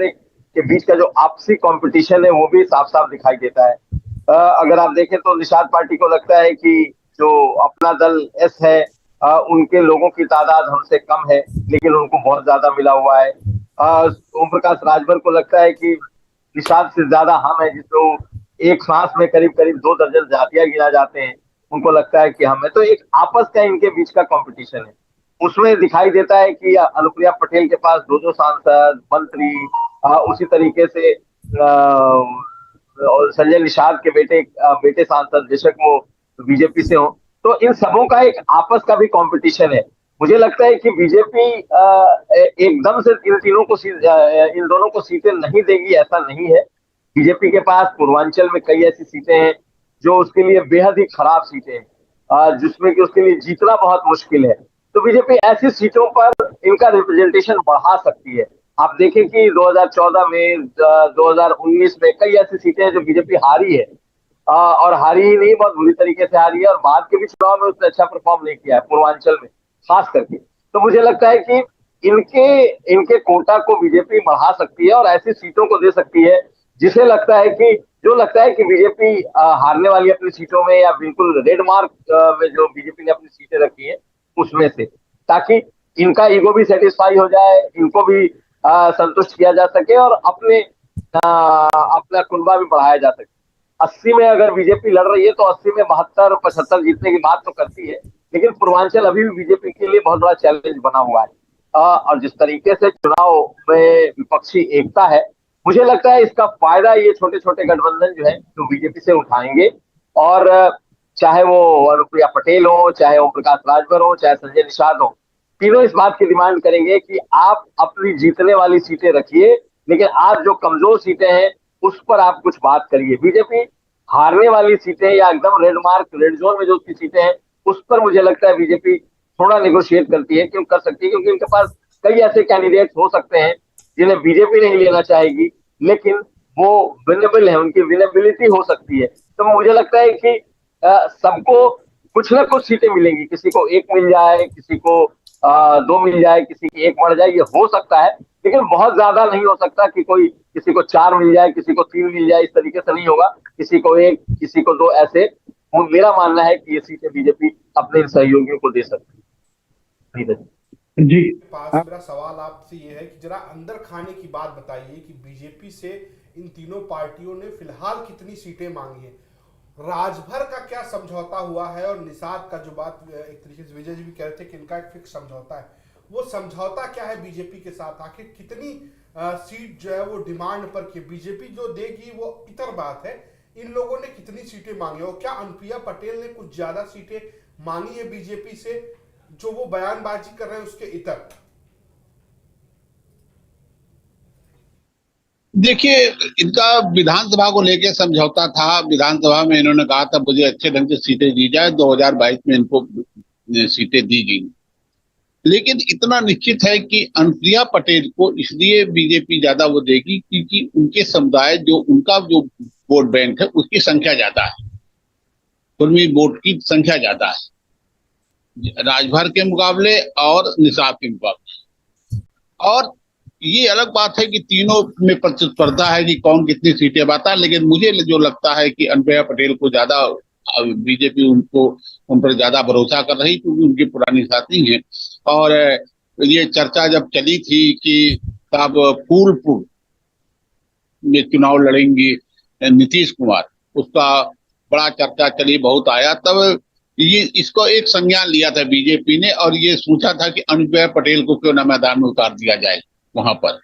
[SPEAKER 11] के बीच का जो आपसी कंपटीशन है वो भी साफ साफ दिखाई देता है। अगर आप देखें तो निषाद पार्टी को लगता है कि जो अपना दल एस है, उनके लोगों की तादाद हमसे कम है, लेकिन उनको बहुत ज्यादा मिला हुआ है। ओम प्रकाश राजभर को लगता है कि निषाद से ज्यादा हम है, जिसमें एक सांस में करीब करीब 2 दर्जन जातियां गिना जाते हैं, उनको लगता है कि हम है। तो एक आपस का इनके बीच का कंपटीशन है। उसमें दिखाई देता है कि अनुप्रिया पटेल के पास 2 सांसद, मंत्री, उसी तरीके से और संजय निषाद के बेटे सांसद, बेशक वो बीजेपी से हो, तो इन सबों का एक आपस का भी कंपटीशन है। मुझे लगता है कि बीजेपी एकदम से इन दोनों को सीटें नहीं देगी, ऐसा नहीं है। बीजेपी के पास पूर्वांचल में कई ऐसी सीटें हैं जो उसके लिए बेहद ही खराब सीटें हैं, जिसमें कि उसके लिए जीतना बहुत मुश्किल है। तो बीजेपी ऐसी सीटों पर इनका रिप्रेजेंटेशन बढ़ा सकती है। आप देखें कि 2014 में, 2019 में कई ऐसी सीटें हैं जो बीजेपी हारी है, और हारी ही नहीं, बहुत बुरी तरीके से हारी है, और बाद के भी चुनाव में उसने अच्छा परफॉर्म नहीं किया है, पूर्वांचल में खास करके। तो मुझे लगता है कि इनके कोटा को बीजेपी बढ़ा सकती है और ऐसी सीटों को दे सकती है जिसे लगता है कि बीजेपी हारने वाली अपनी सीटों में, या बिल्कुल रेड मार्क में जो बीजेपी ने अपनी सीटें रखी है उसमें से, ताकि इनका ईगो भी सेटिस्फाई हो जाए, इनको भी संतुष्ट किया जा सके और अपना कुनबा भी बढ़ाया जा सके। 80 में अगर बीजेपी लड़ रही है तो 80 में 72 75 जीतने की बात तो करती है, लेकिन पूर्वांचल अभी भी बीजेपी के लिए बहुत बड़ा चैलेंज बना हुआ है। और जिस तरीके से चुनाव में विपक्षी एकता है, मुझे लगता है इसका फायदा ये छोटे छोटे गठबंधन जो है जो बीजेपी से उठाएंगे। और चाहे वो अनुप्रिया पटेल हो, चाहे ओम प्रकाश राजभर हो, चाहे संजय निषाद हो, तीनों इस बात की डिमांड करेंगे कि आप अपनी जीतने वाली सीटें रखिए, लेकिन आप जो कमजोर सीटें हैं उस पर आप कुछ बात करिए। बीजेपी हारने वाली सीटें या एकदम रेड मार्क, रेड जोन में जो उसकी सीटें हैं, उस पर मुझे लगता है बीजेपी थोड़ा नेगोशिएट करती है, क्यों कर सकती है, क्योंकि इनके पास कई ऐसे कैंडिडेट हो सकते हैं जिन्हें बीजेपी नहीं लेना चाहेगी, लेकिन वो विनेबल है, उनकी विनेबिलिटी हो सकती है। तो मुझे लगता है कि सबको कुछ ना कुछ सीटें मिलेंगी, किसी को 1 मिल जाए, किसी को 2 मिल जाए, किसी की 1 बढ़ जाए, ये हो सकता है, लेकिन बहुत ज्यादा नहीं हो सकता कि किसी को 4 मिल जाए, किसी को 3 मिल जाए, इस तरीके से नहीं होगा। किसी को 1, किसी को 2, ऐसे। मेरा मानना है कि ये सीटें बीजेपी अपने सहयोगियों को दे सकती है।
[SPEAKER 9] जी, मेरा सवाल आपसे ये है कि जरा अंदर खाने की बात बताइए कि बीजेपी से इन तीनों पार्टियों ने फिलहाल कितनी सीटें मांगी हैं, राजभर का क्या समझौता हुआ है, और निषाद का जो बात एक तरीके से विजय जी भी कह रहे थे कि इनका एक फिक्स समझौता है, वो समझौता क्या है बीजेपी के साथ? आखिर कितनी सीट जो है वो डिमांड पर की बीजेपी जो देगी वो इतर बात है, इन लोगों ने कितनी सीटें मांगी, और क्या अनुप्रिया पटेल ने कुछ ज्यादा सीटें मांगी है बीजेपी से जो वो बयानबाजी कर रहे हैं उसके इतर?
[SPEAKER 7] देखिए, इनका विधानसभा को लेकर समझौता था। विधानसभा में इन्होंने कहा था मुझे अच्छे ढंग से सीटें दी जाए, 2022 में इनको सीटें दी गई। लेकिन इतना निश्चित है कि अनुप्रिया पटेल को इसलिए बीजेपी ज्यादा वो देगी क्योंकि उनके समुदाय उनका जो वोट बैंक है उसकी संख्या ज्यादा है, कुर्मी वोट की संख्या ज्यादा है राजभर के मुकाबले और निषाद के मुकाबले। और ये अलग बात है कि तीनों में प्रतिस्पर्धा है कि कौन कितनी सीटें पाता है, लेकिन मुझे जो लगता है कि अनुप्रिया पटेल को ज्यादा बीजेपी उन पर ज्यादा भरोसा कर रही क्योंकि उनकी पुरानी साथी हैं। और ये चर्चा जब चली थी कि अब फूलपुर में चुनाव लड़ेंगी नीतीश कुमार, उसका बड़ा चर्चा चली, बहुत आया, तब ये इसको एक संज्ञान लिया था बीजेपी ने और ये सोचा था कि अनुप्रिया पटेल को क्यों न मैदान में उतार दिया जाए वहां पर।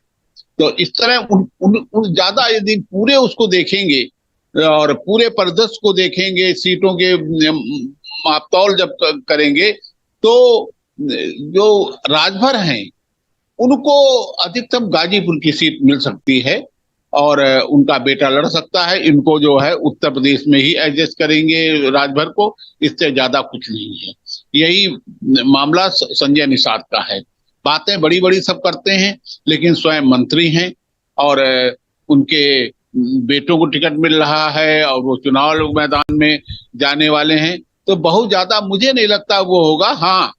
[SPEAKER 7] तो इस तरह उन ज्यादा यदि पूरे उसको देखेंगे और पूरे परिदृश्य को देखेंगे, सीटों के मापतौल जब करेंगे तो जो राजभर हैं उनको अधिकतम गाजीपुर की सीट मिल सकती है और उनका बेटा लड़ सकता है। इनको जो है उत्तर प्रदेश में ही एडजस्ट करेंगे राजभर को, इससे ज्यादा कुछ नहीं है। यही मामला संजय निषाद का है। बातें बड़ी बड़ी सब करते हैं लेकिन स्वयं मंत्री हैं और उनके बेटों को टिकट मिल रहा है और वो चुनाव मैदान में जाने वाले हैं, तो बहुत ज्यादा मुझे नहीं लगता वो होगा। हाँ,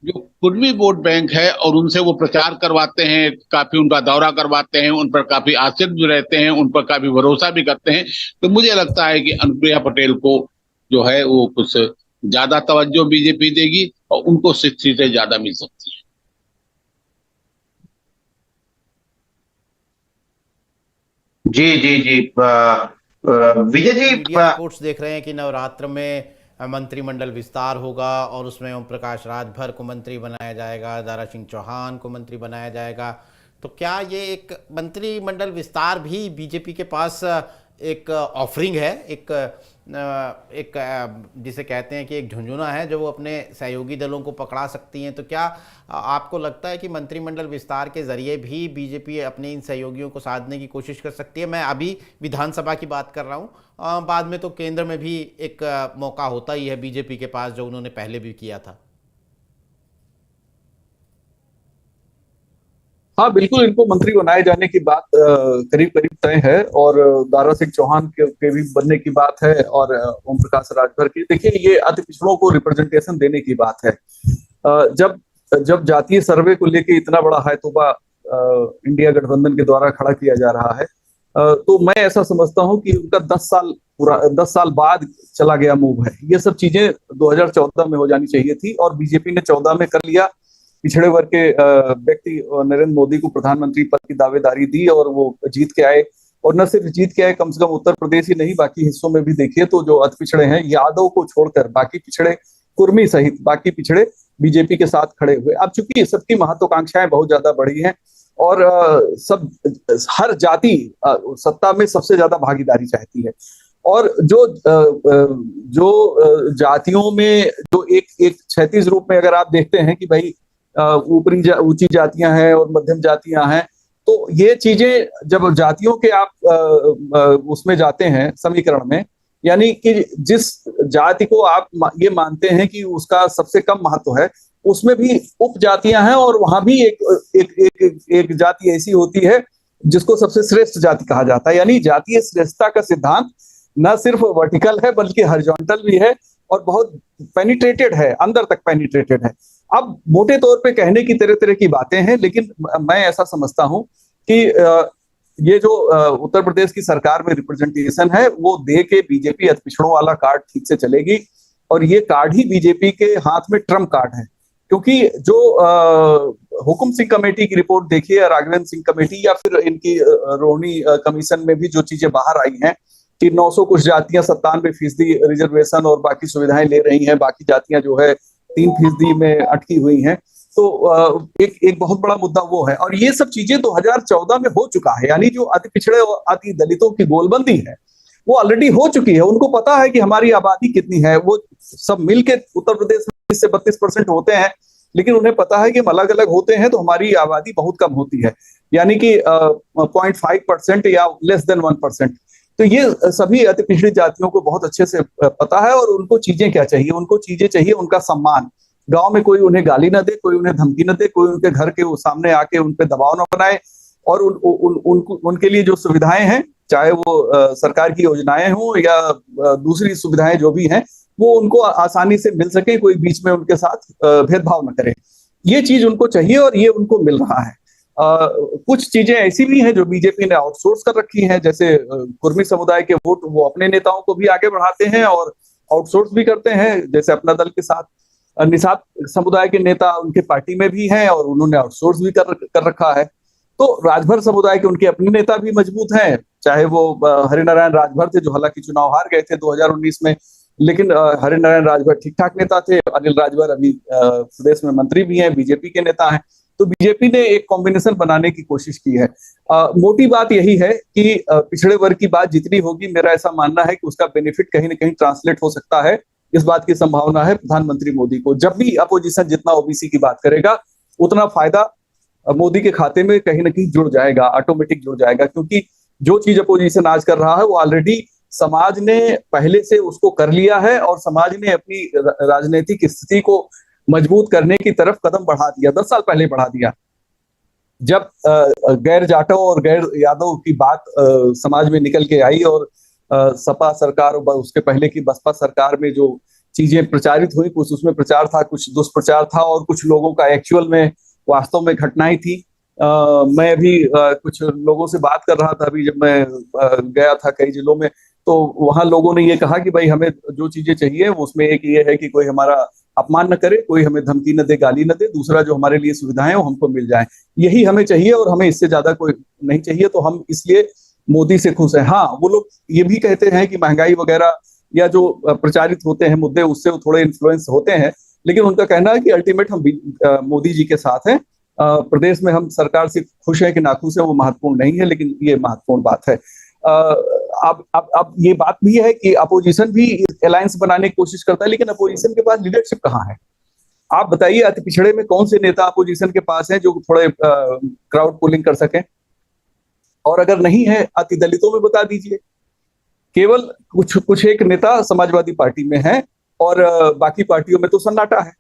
[SPEAKER 7] जो कुर्मी वोट बैंक है और उनसे वो प्रचार करवाते हैं, काफी उनका दौरा करवाते हैं, उन पर काफी आश्रित भी रहते हैं, उन पर काफी भरोसा भी करते हैं, तो मुझे लगता है कि अनुप्रिया पटेल को जो है वो कुछ ज्यादा तवज्जो बीजेपी देगी और उनको सीटें ज्यादा मिल सकती है।
[SPEAKER 6] जी जी जी विजय जी,
[SPEAKER 1] रिपोर्ट्स देख रहे हैं कि नवरात्र में मंत्रिमंडल विस्तार होगा और उसमें ओम प्रकाश राजभर को मंत्री बनाया जाएगा, दारा सिंह चौहान को मंत्री बनाया जाएगा। तो क्या ये एक मंत्रिमंडल विस्तार भी बीजेपी के पास एक ऑफरिंग है, एक जिसे कहते हैं कि एक झुंझुना है जो वो अपने सहयोगी दलों को पकड़ा सकती हैं? तो क्या आपको लगता है कि मंत्रिमंडल विस्तार के जरिए भी बीजेपी अपने इन सहयोगियों को साधने की कोशिश कर सकती है? मैं अभी विधानसभा की बात कर रहा हूँ, बाद में तो केंद्र में भी एक मौका होता ही है बीजेपी के पास, जो उन्होंने पहले भी किया था।
[SPEAKER 10] हाँ, बिल्कुल, इनको मंत्री बनाए जाने की बात करीब करीब तय है और दारा सिंह चौहान के भी बनने की बात है और ओम प्रकाश राजभर की। देखिए, ये अति पिछड़ों को रिप्रेजेंटेशन देने की बात है। जब जातीय सर्वे को लेके इतना बड़ा हायतोबा इंडिया गठबंधन के द्वारा खड़ा किया जा रहा है, तो मैं ऐसा समझता हूं कि उनका 10 साल बाद चला गया मूव है। ये सब चीजें 2014 में हो जानी चाहिए थी और बीजेपी ने 14 में कर लिया। पिछड़े वर्ग के व्यक्ति नरेंद्र मोदी को प्रधानमंत्री पद की दावेदारी दी और वो जीत के आए, और न सिर्फ जीत के आए, कम से कम उत्तर प्रदेश ही नहीं बाकी हिस्सों में भी देखिए तो जो अति पिछड़े हैं, यादव को छोड़कर बाकी पिछड़े, कुर्मी सहित बाकी पिछड़े बीजेपी के साथ खड़े हुए। अब चूंकि सबकी महत्वाकांक्षाएं बहुत ज्यादा बढ़ी हैं और हर जाति सत्ता में सबसे ज्यादा भागीदारी चाहती है, और जो जातियों में जो एक क्षैतिज रूप में अगर आप देखते हैं कि भाई ऊंची जातियां हैं और मध्यम जातियां हैं, तो ये चीजें जब जातियों के आप उसमें जाते हैं समीकरण में, यानी कि जिस जाति को आप ये मानते हैं कि उसका सबसे कम महत्व है, उसमें भी उप जातियां हैं और वहां भी एक जाति ऐसी होती है जिसको सबसे श्रेष्ठ जाति कहा जाता है। यानी जातीय श्रेष्ठता का सिद्धांत न सिर्फ वर्टिकल है बल्कि हॉरिजॉन्टल भी है और बहुत पेनिट्रेटेड है, अंदर तक पेनिट्रेटेड है। अब मोटे तौर पे कहने की तरह तरह की बातें हैं, लेकिन मैं ऐसा समझता हूं कि ये जो उत्तर प्रदेश की सरकार में रिप्रेजेंटेशन है वो दे के बीजेपी अति पिछड़ों वाला कार्ड ठीक से चलेगी, और ये कार्ड ही बीजेपी के हाथ में ट्रम्प कार्ड है। क्योंकि जो हुकुम सिंह कमेटी की रिपोर्ट देखिए, राघवेंद्र सिंह कमेटी या फिर इनकी रोहिणी कमीशन में भी जो चीजें बाहर आई हैं कि 900 कुछ जातियां 97% रिजर्वेशन और बाकी सुविधाएं ले रही हैं, बाकी जातियां जो है 3% में अटकी हुई हैं, तो एक बहुत बड़ा मुद्दा वो है। और ये सब चीजें 2014 में हो चुका है, यानी जो अति पिछड़े और अति दलितों की गोलबंदी है वो ऑलरेडी हो चुकी है। उनको पता है कि हमारी आबादी कितनी है, वो सब मिलके उत्तर प्रदेश में 30 से 32% होते हैं, लेकिन उन्हें पता है कि हम अलग अलग होते हैं तो हमारी आबादी बहुत कम होती है, यानी कि 0.5% या लेस देन 1%। तो ये सभी अति पिछड़ी जातियों को बहुत अच्छे से पता है, और उनको चीजें क्या चाहिए, उनको चीजें चाहिए उनका सम्मान। गांव में कोई उन्हें गाली ना दे, कोई उन्हें धमकी न दे, कोई उनके घर के सामने आके उन पे दबाव न बनाए, और उनके लिए जो सुविधाएं हैं, चाहे वो सरकार की योजनाएं हों या दूसरी सुविधाएं जो भी हैं, वो उनको आसानी से मिल सके, कोई बीच में उनके साथ भेदभाव न करे। ये चीज उनको चाहिए और ये उनको मिल रहा है। कुछ चीजें ऐसी भी हैं जो बीजेपी ने आउटसोर्स कर रखी हैं, जैसे कुर्मी समुदाय के वोट वो अपने नेताओं को भी आगे बढ़ाते हैं और आउटसोर्स भी करते हैं, जैसे अपना दल के साथ निषाद समुदाय के नेता उनके पार्टी में भी हैं और उन्होंने आउटसोर्स भी कर रखा है। तो राजभर समुदाय के उनके अपने नेता भी मजबूत हैं, चाहे वो हरिनारायण राजभर थे जो हालांकि चुनाव हार गए थे 2019 में, लेकिन हरिनारायण राजभर ठीक ठाक नेता थे। अनिल राजभर अभी प्रदेश में मंत्री भी हैं, बीजेपी के नेता हैं। तो बीजेपी ने एक कॉम्बिनेशन बनाने की कोशिश की है। मोटी बात यही है कि पिछड़े वर्ग की बात जितनी होगी, मेरा ऐसा मानना है कि उसका बेनिफिट कहीं ना कहीं ट्रांसलेट हो सकता है। इस बात की संभावना है प्रधानमंत्री मोदी को। जब भी अपोजिशन जितना ओबीसी की बात करेगा, उतना फायदा मोदी के खाते में कहीं ना कहीं जुड़ जाएगा, ऑटोमेटिक जुड़ जाएगा, क्योंकि जो चीज अपोजिशन आज कर रहा है वो ऑलरेडी समाज ने पहले से उसको कर लिया है, और समाज ने अपनी राजनीतिक स्थिति को मजबूत करने की तरफ कदम बढ़ा दिया, 10 साल पहले बढ़ा दिया। जब गैर जाटव और गैर यादव की बात समाज में निकल के आई, और सपा सरकार और उसके पहले की बसपा सरकार में जो चीजें प्रचारित हुई, कुछ उसमें प्रचार था, कुछ दुष्प्रचार था, और कुछ लोगों का एक्चुअल में वास्तव में घटनाएं थी। मैं अभी कुछ लोगों से बात कर रहा था, अभी जब मैं गया था कई जिलों में, तो वहां लोगों ने ये कहा कि भाई हमें जो चीजें चाहिए उसमें एक ये है कि कोई हमारा अपमान न करे, कोई हमें धमकी न दे, गाली न दे, दूसरा जो हमारे लिए सुविधाएं वो हमको मिल जाए, यही हमें चाहिए और हमें इससे ज्यादा कोई नहीं चाहिए। तो हम इसलिए मोदी से खुश हैं। हाँ, वो लोग ये भी कहते हैं कि महंगाई वगैरह या जो प्रचारित होते हैं मुद्दे, उससे वो थोड़े इन्फ्लुएंस होते हैं, लेकिन उनका कहना है कि अल्टीमेट हम मोदी जी के साथ हैं। प्रदेश में हम सरकार से खुश हैं कि नाखुश है वो महत्वपूर्ण नहीं है, लेकिन ये महत्वपूर्ण बात है। अब ये बात भी है कि अपोजिशन भी अलायंस बनाने की कोशिश करता है, लेकिन अपोजिशन के पास लीडरशिप कहाँ है? आप बताइए, अति पिछड़े में कौन से नेता अपोजिशन के पास हैं जो थोड़े क्राउड पुलिंग कर सकें? और अगर नहीं है, अति दलितों में बता दीजिए। केवल कुछ एक नेता समाजवादी पार्टी में है, और बाकी पार्टियों में तो सन्नाटा है।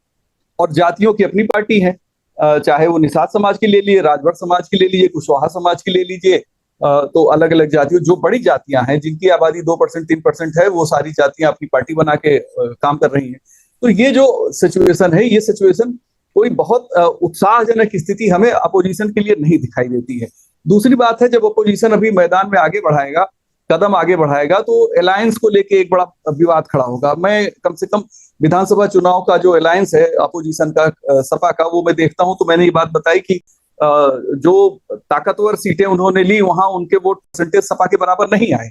[SPEAKER 10] और जातियों की अपनी पार्टी है, चाहे वो निषाद समाज की ले लिए, राजभर समाज की ले लीजिए, कुशवाहा समाज की ले लीजिए, तो अलग अलग जातियों, जो बड़ी जातियां हैं जिनकी आबादी 2% 3% है, वो सारी जातियां अपनी पार्टी बना के काम कर रही हैं। तो ये जो सिचुएशन है, ये सिचुएशन कोई बहुत उत्साहजनक स्थिति हमें अपोजिशन के लिए नहीं दिखाई देती है। दूसरी बात है, जब अपोजिशन अभी मैदान में आगे बढ़ाएगा, कदम आगे बढ़ाएगा, तो अलायंस को लेके एक बड़ा विवाद खड़ा होगा। मैं कम से कम विधानसभा चुनाव का जो अलायंस है अपोजिशन का, सपा का, वो मैं देखता हूं, तो मैंने ये बात बताई कि जो ताकतवर सीटें उन्होंने ली, वहां उनके वोट परसेंटेज सपा के बराबर नहीं आए।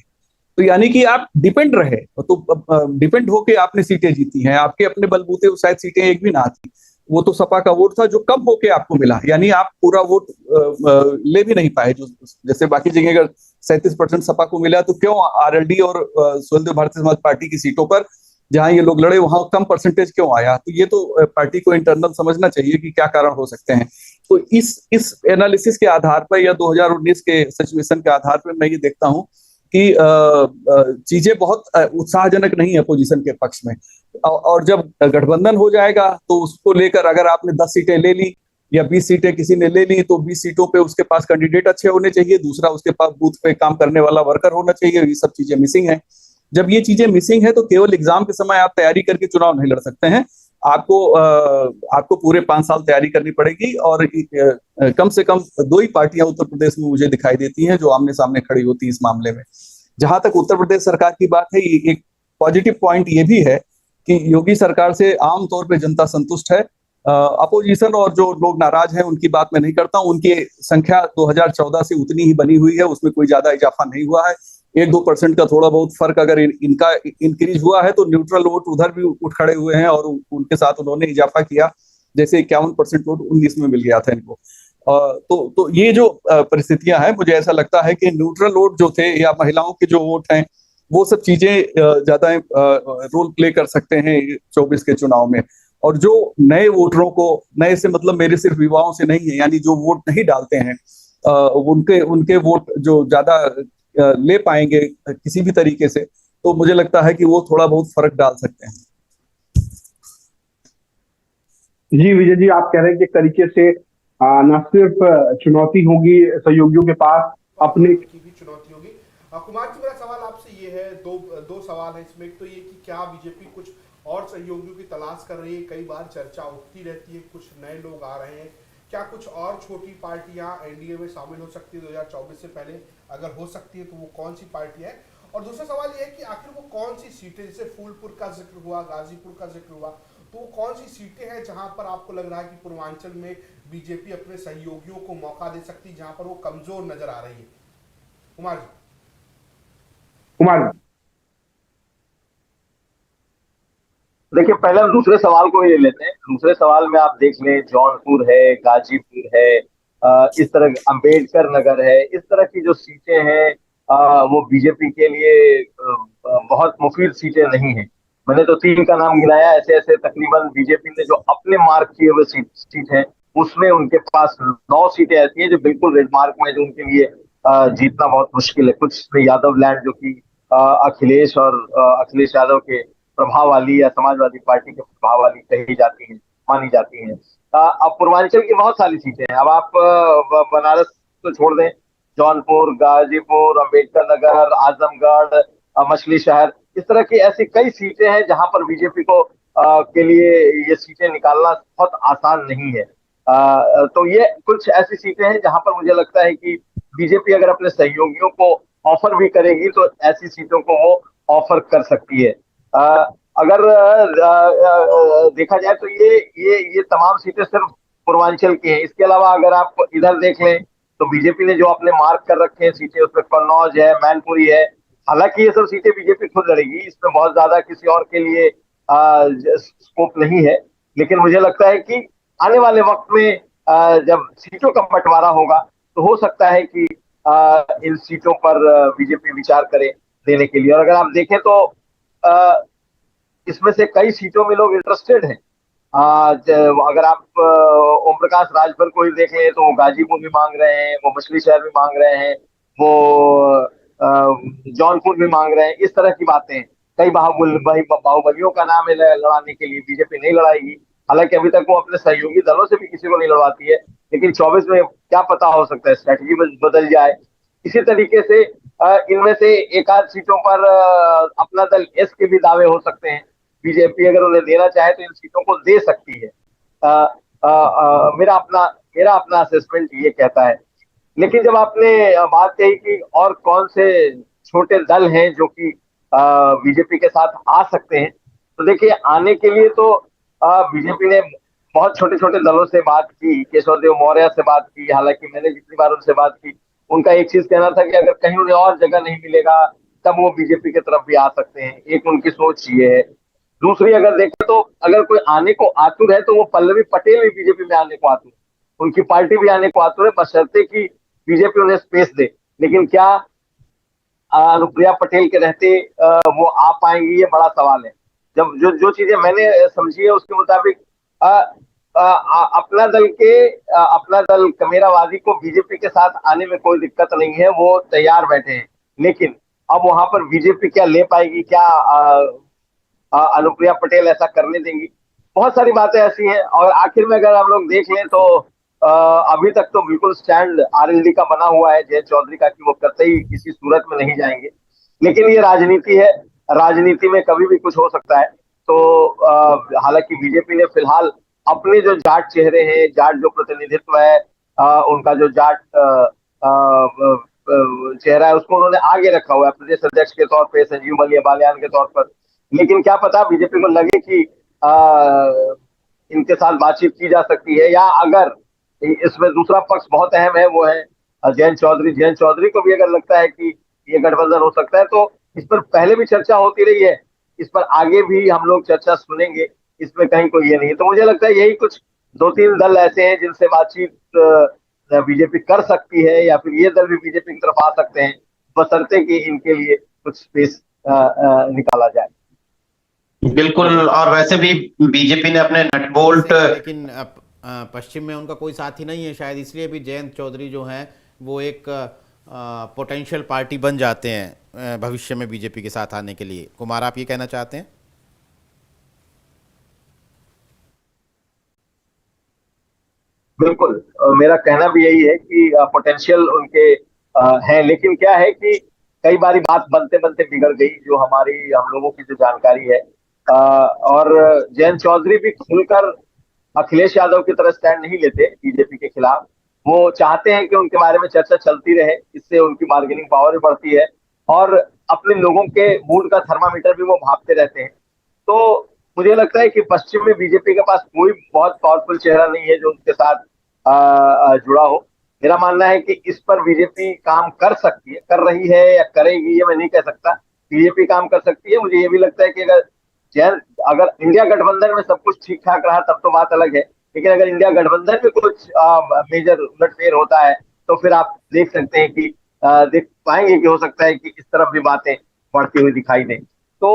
[SPEAKER 10] तो यानी कि आप डिपेंड रहे, तो डिपेंड होके आपने सीटें जीती हैं, आपके अपने बलबूते शायद सीटें एक भी ना आती, वो तो सपा का वोट था जो कम होके आपको मिला, यानी आप पूरा वोट ले भी नहीं पाए। जो जैसे बाकी जगह अगर 37% सपा को मिला, तो क्यों आरएलडी और स्वतंत्र भारतीय समाज पार्टी की सीटों पर जहां ये लोग लड़े, वहां कम परसेंटेज क्यों आया? तो ये तो पार्टी को इंटरनल समझना चाहिए कि क्या कारण हो सकते हैं। तो इस एनालिसिस के आधार पर या 2019 के सिचुएशन के आधार पर मैं ये देखता हूं कि चीजें बहुत उत्साहजनक नहीं है अपोजिशन के पक्ष में। और जब गठबंधन हो जाएगा, तो उसको लेकर अगर आपने 10 सीटें ले ली या 20 सीटें किसी ने ले ली, तो 20 सीटों पे उसके पास कैंडिडेट अच्छे होने चाहिए, दूसरा उसके पास बूथ पे काम करने वाला वर्कर होना चाहिए। ये सब चीजें मिसिंग है। जब ये चीजें मिसिंग है, तो केवल एग्जाम के समय आप तैयारी करके चुनाव नहीं लड़ सकते हैं। आपको पूरे 5 साल तैयारी करनी पड़ेगी। और कम से कम 2 ही पार्टियां उत्तर प्रदेश में मुझे दिखाई देती हैं जो आमने सामने खड़ी होती है इस मामले में। जहां तक उत्तर प्रदेश सरकार की बात है, एक पॉजिटिव पॉइंट ये भी है कि योगी सरकार से आमतौर पर जनता संतुष्ट है। अपोजिशन और जो लोग नाराज हैं उनकी बात मैं नहीं करता हूं। उनकी संख्या 2014 से उतनी ही बनी हुई है, उसमें कोई ज्यादा इजाफा नहीं हुआ है। 1-2% का थोड़ा बहुत फर्क अगर इनका इंक्रीज हुआ है, तो न्यूट्रल वोट उधर भी उठ खड़े हुए हैं और उनके साथ उन्होंने इजाफा किया। जैसे 51% वोट 19 में मिल गया था इनको। तो ये जो परिस्थितियां हैं, मुझे ऐसा लगता है कि न्यूट्रल वोट जो थे या महिलाओं के जो वोट हैं, वो सब चीजें ज्यादा रोल प्ले कर सकते हैं 24 के चुनाव में। और जो नए वोटरों को, नए से मतलब मेरे सिर्फ युवाओं से नहीं है, यानी जो वोट नहीं डालते हैं, उनके उनके वोट जो ज्यादा ले पाएंगे किसी भी तरीके से, तो मुझे लगता है कि वो थोड़ा बहुत फर्क डाल सकते हैं।
[SPEAKER 8] जी विजय जी, आप कह रहे हैं कि एक तरीके से न सिर्फ चुनौती होगी सहयोगियों के पास, अपने
[SPEAKER 9] की भी चुनौती होगी। कुमार जी, मेरा सवाल आपसे ये है, दो सवाल है इसमें। एक तो ये कि क्या बीजेपी कुछ और सहयोगियों की तलाश कर रही है? कई बार चर्चा उठती रहती है, कुछ नए लोग आ रहे हैं, क्या कुछ और छोटी पार्टियां एनडीए में शामिल हो सकती है 2024 से पहले? अगर हो सकती है तो वो कौन सी पार्टी है? और दूसरा सवाल ये है कि आखिर वो कौन सी सीटें, जैसे फूलपुर का जिक्र हुआ, गाजीपुर का जिक्र हुआ, तो वो कौन सी सीटें हैं जहां पर आपको लग रहा है कि पूर्वांचल में बीजेपी अपने सहयोगियों को मौका दे सकती है, जहां पर वो कमजोर नजर आ रही है? कुमार जी।
[SPEAKER 11] देखिए, पहले हम दूसरे सवाल को ही ले लेते हैं। दूसरे सवाल में आप देख लें, जौनपुर है, गाजीपुर है, इस तरह अंबेडकर नगर है, इस तरह की जो सीटें हैं वो बीजेपी के लिए बहुत मुफीद सीटें नहीं हैं। मैंने तो 3 का नाम गिनाया। ऐसे ऐसे तकरीबन बीजेपी ने जो अपने मार्क किए हुए सीट है, उसमें उनके पास 9 सीटें ऐसी हैं जो बिल्कुल रेड मार्क में, जो उनके लिए जीतना बहुत मुश्किल है। कुछ यादव लैंड जो कि अखिलेश यादव के प्रभाव वाली या समाजवादी पार्टी के प्रभाव वाली कही जाती है, मानी जाती है। अब पूर्वांचल की बहुत सारी सीटें हैं। अब आप बनारस को छोड़ दें, जौनपुर, गाजीपुर, अंबेडकर नगर, आजमगढ़, मछली शहर, इस तरह की ऐसी कई सीटें हैं जहां पर बीजेपी को के लिए ये सीटें निकालना बहुत आसान नहीं है। तो ये कुछ ऐसी सीटें हैं जहां पर मुझे लगता है कि बीजेपी अगर अपने सहयोगियों को ऑफर भी करेगी तो ऐसी सीटों को वो ऑफर कर सकती है। अगर देखा जाए तो ये तमाम सीटें सिर्फ पूर्वांचल की हैं। इसके अलावा अगर आप इधर देख लें तो बीजेपी ने जो अपने मार्क कर रखे हैं सीटें, उसमें कन्नौज है, मैनपुरी है। हालांकि ये सब सीटें बीजेपी खुद लड़ेगी, इसमें बहुत ज्यादा किसी और के लिए स्कोप नहीं है। लेकिन मुझे लगता है कि आने वाले वक्त में जब सीटों का बंटवारा होगा तो हो सकता है कि इन सीटों पर बीजेपी विचार करे देने के लिए। और अगर आप देखें तो इसमें से कई सीटों में लोग इंटरेस्टेड हैं। अगर आप ओम प्रकाश राजभर को ही देख लें तो वो गाजीपुर भी मांग रहे हैं, वो मछली शहर भी मांग रहे हैं, वो जौनपुर भी मांग रहे हैं। इस तरह की बातें हैं। कई बाहुबलियों का नाम है लड़ाने के लिए, बीजेपी नहीं लड़ाएगी। हालांकि अभी तक वो अपने सहयोगी दलों से भी किसी को नहीं लड़वाती है, लेकिन 24 में क्या पता, हो सकता है स्ट्रैटेजी बदल जाए। इसी तरीके से इनमें से एक आध सीटों पर अपना दल एस के भी दावे हो सकते हैं। बीजेपी अगर उन्हें देना चाहे तो इन सीटों को दे सकती है। मेरा अपना असेसमेंट ये कहता है। लेकिन जब आपने बात कही कि और कौन से छोटे दल हैं जो कि बीजेपी के साथ आ सकते हैं, तो देखिए, आने के लिए तो बीजेपी ने बहुत छोटे छोटे दलों से बात की, केशव देव मौर्य से बात की। हालांकि मैंने जितनी बार उनसे बात की, उनका एक चीज कहना था कि अगर कहीं उन्हें और जगह नहीं मिलेगा तब वो बीजेपी की तरफ भी आ सकते हैं। एक उनकी सोच ये है। दूसरी अगर देखें तो अगर कोई आने को आतुर है तो वो पल्लवी पटेल भी बीजेपी में आने को आतुर, उनकी पार्टी भी आने को आतुर है, बशर्ते कि बीजेपी उन्हें स्पेस दे। लेकिन क्या अनुप्रिया पटेल के रहते वो आ पाएंगी, ये बड़ा सवाल है। जब जो चीजें मैंने समझी है उसके मुताबिक अपना दल कमेरावादी को बीजेपी के साथ आने में कोई दिक्कत नहीं है, वो तैयार बैठे हैं। लेकिन अब वहां पर बीजेपी क्या ले पाएगी, क्या अनुप्रिया पटेल ऐसा करने देंगी, बहुत सारी बातें ऐसी हैं। और आखिर में अगर हम लोग देख लें तो अभी तक तो बिल्कुल स्टैंड आरएलडी का बना हुआ है जयंत चौधरी का कि वो कतई किसी सूरत में नहीं जाएंगे। लेकिन ये राजनीति है, राजनीति में कभी भी कुछ हो सकता है। तो हालांकि बीजेपी ने फिलहाल अपने जो जाट चेहरे हैं, जाट जो प्रतिनिधित्व है, उनका जो जाट चेहरा है, उसको उन्होंने आगे रखा हुआ है प्रदेश अध्यक्ष के तौर पे, संजीव बालियान के तौर पर। लेकिन क्या पता बीजेपी को लगे कि इनके साथ बातचीत की जा सकती है, या अगर इसमें दूसरा पक्ष बहुत अहम है, वो है जयंत चौधरी को भी अगर लगता है कि ये गठबंधन हो सकता है, तो इस पर पहले भी चर्चा होती रही है, इस पर आगे भी हम लोग चर्चा सुनेंगे, इसमें कहीं कोई ये नहीं। तो मुझे लगता है यही कुछ 2-3 दल ऐसे हैं जिनसे बातचीत बीजेपी कर सकती है, या फिर ये दल भी बीजेपी की तरफ आ सकते हैं, बशर्ते कि इनके लिए कुछ स्पेस निकाला जाए।
[SPEAKER 6] बिल्कुल। और वैसे भी बीजेपी ने अपने नटबोल्ट,
[SPEAKER 1] लेकिन पश्चिम में उनका कोई साथी नहीं है, शायद इसलिए भी जयंत चौधरी जो हैं वो एक पोटेंशियल पार्टी बन जाते हैं भविष्य में बीजेपी के साथ आने के लिए। कुमार, आप ये कहना चाहते हैं?
[SPEAKER 11] बिल्कुल, मेरा कहना भी यही है कि पोटेंशियल उनके है, लेकिन क्या है कि कई बारी बात बनते बनते बिगड़ गई, जो हम लोगों की जो जानकारी है। और जयंत चौधरी भी खुलकर अखिलेश यादव की तरह स्टैंड नहीं लेते बीजेपी के खिलाफ। वो चाहते हैं कि उनके बारे में चर्चा चलती रहे, इससे उनकी बार्गेनिंग पावर भी बढ़ती है और अपने लोगों के मूड का थर्मामीटर भी वो भापते रहते हैं। तो मुझे लगता है कि पश्चिम में बीजेपी के पास कोई बहुत पावरफुल चेहरा नहीं है जो उनके साथ जुड़ा हो। मेरा मानना है कि इस पर बीजेपी काम कर सकती है, कर रही है या करेगी ये मैं नहीं कह सकता। बीजेपी काम कर सकती है। मुझे ये भी लगता है कि अगर इंडिया गठबंधन में सब कुछ ठीक ठाक रहा तब तो बात अलग है, लेकिन अगर इंडिया गठबंधन में कुछ मेजर उलटफेर होता है तो फिर आप देख सकते हैं कि देख पाएंगे कि हो सकता है कि इस तरफ भी बातें बढ़ती हुई दिखाई दें। तो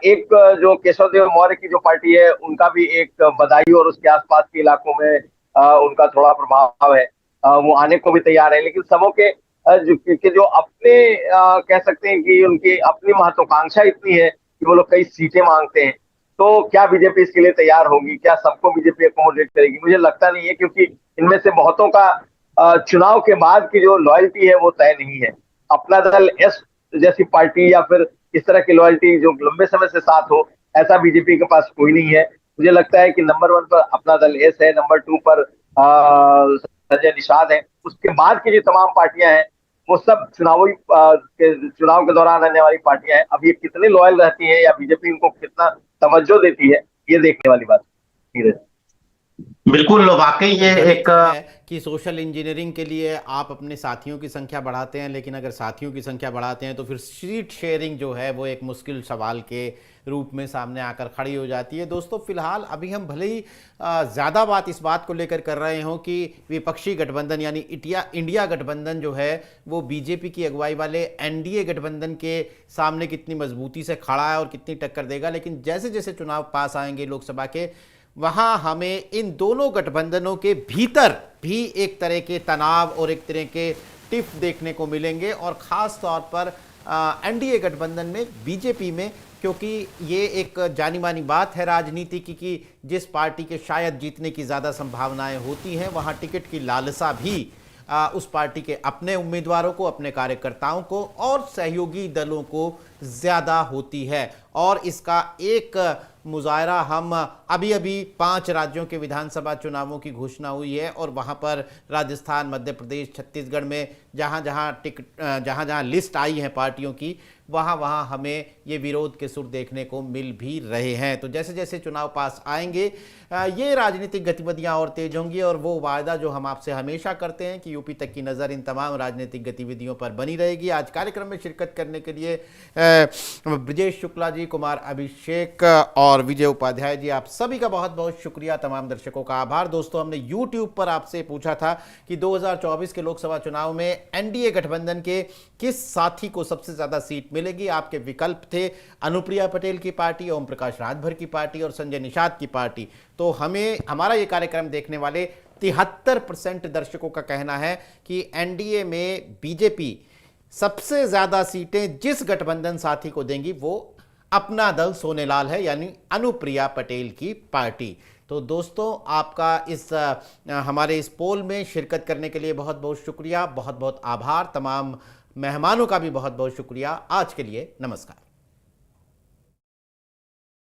[SPEAKER 11] एक जो केशव देव मौर्य की जो पार्टी है उनका भी एक बदायूं और उसके आसपास के इलाकों में उनका थोड़ा प्रभाव है। वो आने को भी तैयार है, लेकिन सबों के जो अपने कह सकते हैं कि उनकी अपनी महत्वाकांक्षा इतनी है कि वो लोग कई सीटें मांगते हैं। तो क्या बीजेपी इसके लिए तैयार होगी? क्या सबको बीजेपी अकोमोडेट करेगी? मुझे लगता नहीं है, क्योंकि इनमें से बहुतों का चुनाव के बाद की जो लॉयल्टी है वो तय नहीं है। अपना दल एस जैसी पार्टी या फिर इस तरह की लॉयल्टी जो लंबे समय से साथ हो, ऐसा बीजेपी के पास कोई नहीं है। मुझे लगता है कि नंबर 1 पर अपना दल एस है, नंबर 2 पर संजय निषाद है। उसके बाद की जो तमाम पार्टियां हैं वो सब चुनाव के दौरान आने वाली पार्टियां हैं। अब ये कितने लॉयल रहती हैं या बीजेपी इनको कितना तवज्जो देती है, ये देखने वाली बात है।
[SPEAKER 6] बिल्कुल, वाकई ये एक
[SPEAKER 1] कि सोशल इंजीनियरिंग के लिए आप अपने साथियों की संख्या बढ़ाते हैं, लेकिन अगर साथियों की संख्या बढ़ाते हैं तो फिर सीट शेयरिंग जो है वो एक मुश्किल सवाल के रूप में सामने आकर खड़ी हो जाती है। दोस्तों, फिलहाल अभी हम भले ही ज़्यादा बात इस बात को लेकर कर रहे हों कि विपक्षी गठबंधन यानी इंडिया गठबंधन जो है वो बीजेपी की अगुवाई वाले एनडीए गठबंधन के सामने कितनी मजबूती से खड़ा है और कितनी टक्कर देगा, लेकिन जैसे जैसे चुनाव पास आएंगे लोकसभा के, वहाँ हमें इन दोनों गठबंधनों के भीतर भी एक तरह के तनाव और एक तरह के टिफ देखने को मिलेंगे, और ख़ास तौर पर एनडीए गठबंधन में, बीजेपी में, क्योंकि ये एक जानी मानी बात है राजनीति की कि जिस पार्टी के शायद जीतने की ज़्यादा संभावनाएं होती हैं वहाँ टिकट की लालसा भी उस पार्टी के अपने उम्मीदवारों को, अपने कार्यकर्ताओं को और सहयोगी दलों को ज़्यादा होती है। और इसका एक मुजाहरा हम अभी 5 राज्यों के विधानसभा चुनावों की घोषणा हुई है और वहाँ पर राजस्थान, मध्य प्रदेश, छत्तीसगढ़ में जहाँ जहाँ लिस्ट आई है पार्टियों की, वहाँ हमें ये विरोध के सुर देखने को मिल भी रहे हैं। तो जैसे जैसे चुनाव पास आएंगे ये राजनीतिक गतिविधियां और तेज होंगी, और वो वायदा जो हम आपसे हमेशा करते हैं कि यूपी तक की नज़र इन तमाम राजनीतिक गतिविधियों पर बनी रहेगी। आज कार्यक्रम में शिरकत करने के लिए ब्रजेश शुक्ला जी, कुमार अभिषेक और विजय उपाध्याय जी, आप सभी का बहुत बहुत शुक्रिया। तमाम दर्शकों का आभार। दोस्तों, हमने यूट्यूब पर आपसे पूछा था कि 2024 के लोकसभा चुनाव में एनडीए गठबंधन के किस साथी को सबसे ज़्यादा सीट मिलेगी। आपके विकल्प थे अनुप्रिया पटेल की पार्टी, ओम प्रकाश राजभर की पार्टी और संजय निषाद की पार्टी। तो हमारा ये कार्यक्रम देखने वाले 73% दर्शकों का कहना है कि एनडीए में बीजेपी सबसे ज्यादा सीटें जिस गठबंधन साथी को देंगी वो अपना दल सोनेलाल है, यानी अनुप्रिया पटेल की पार्टी। तो दोस्तों, आपका इस हमारे इस पोल में शिरकत करने के लिए बहुत बहुत शुक्रिया, बहुत बहुत आभार। तमाम मेहमानों का भी बहुत बहुत शुक्रिया। आज के लिए नमस्कार।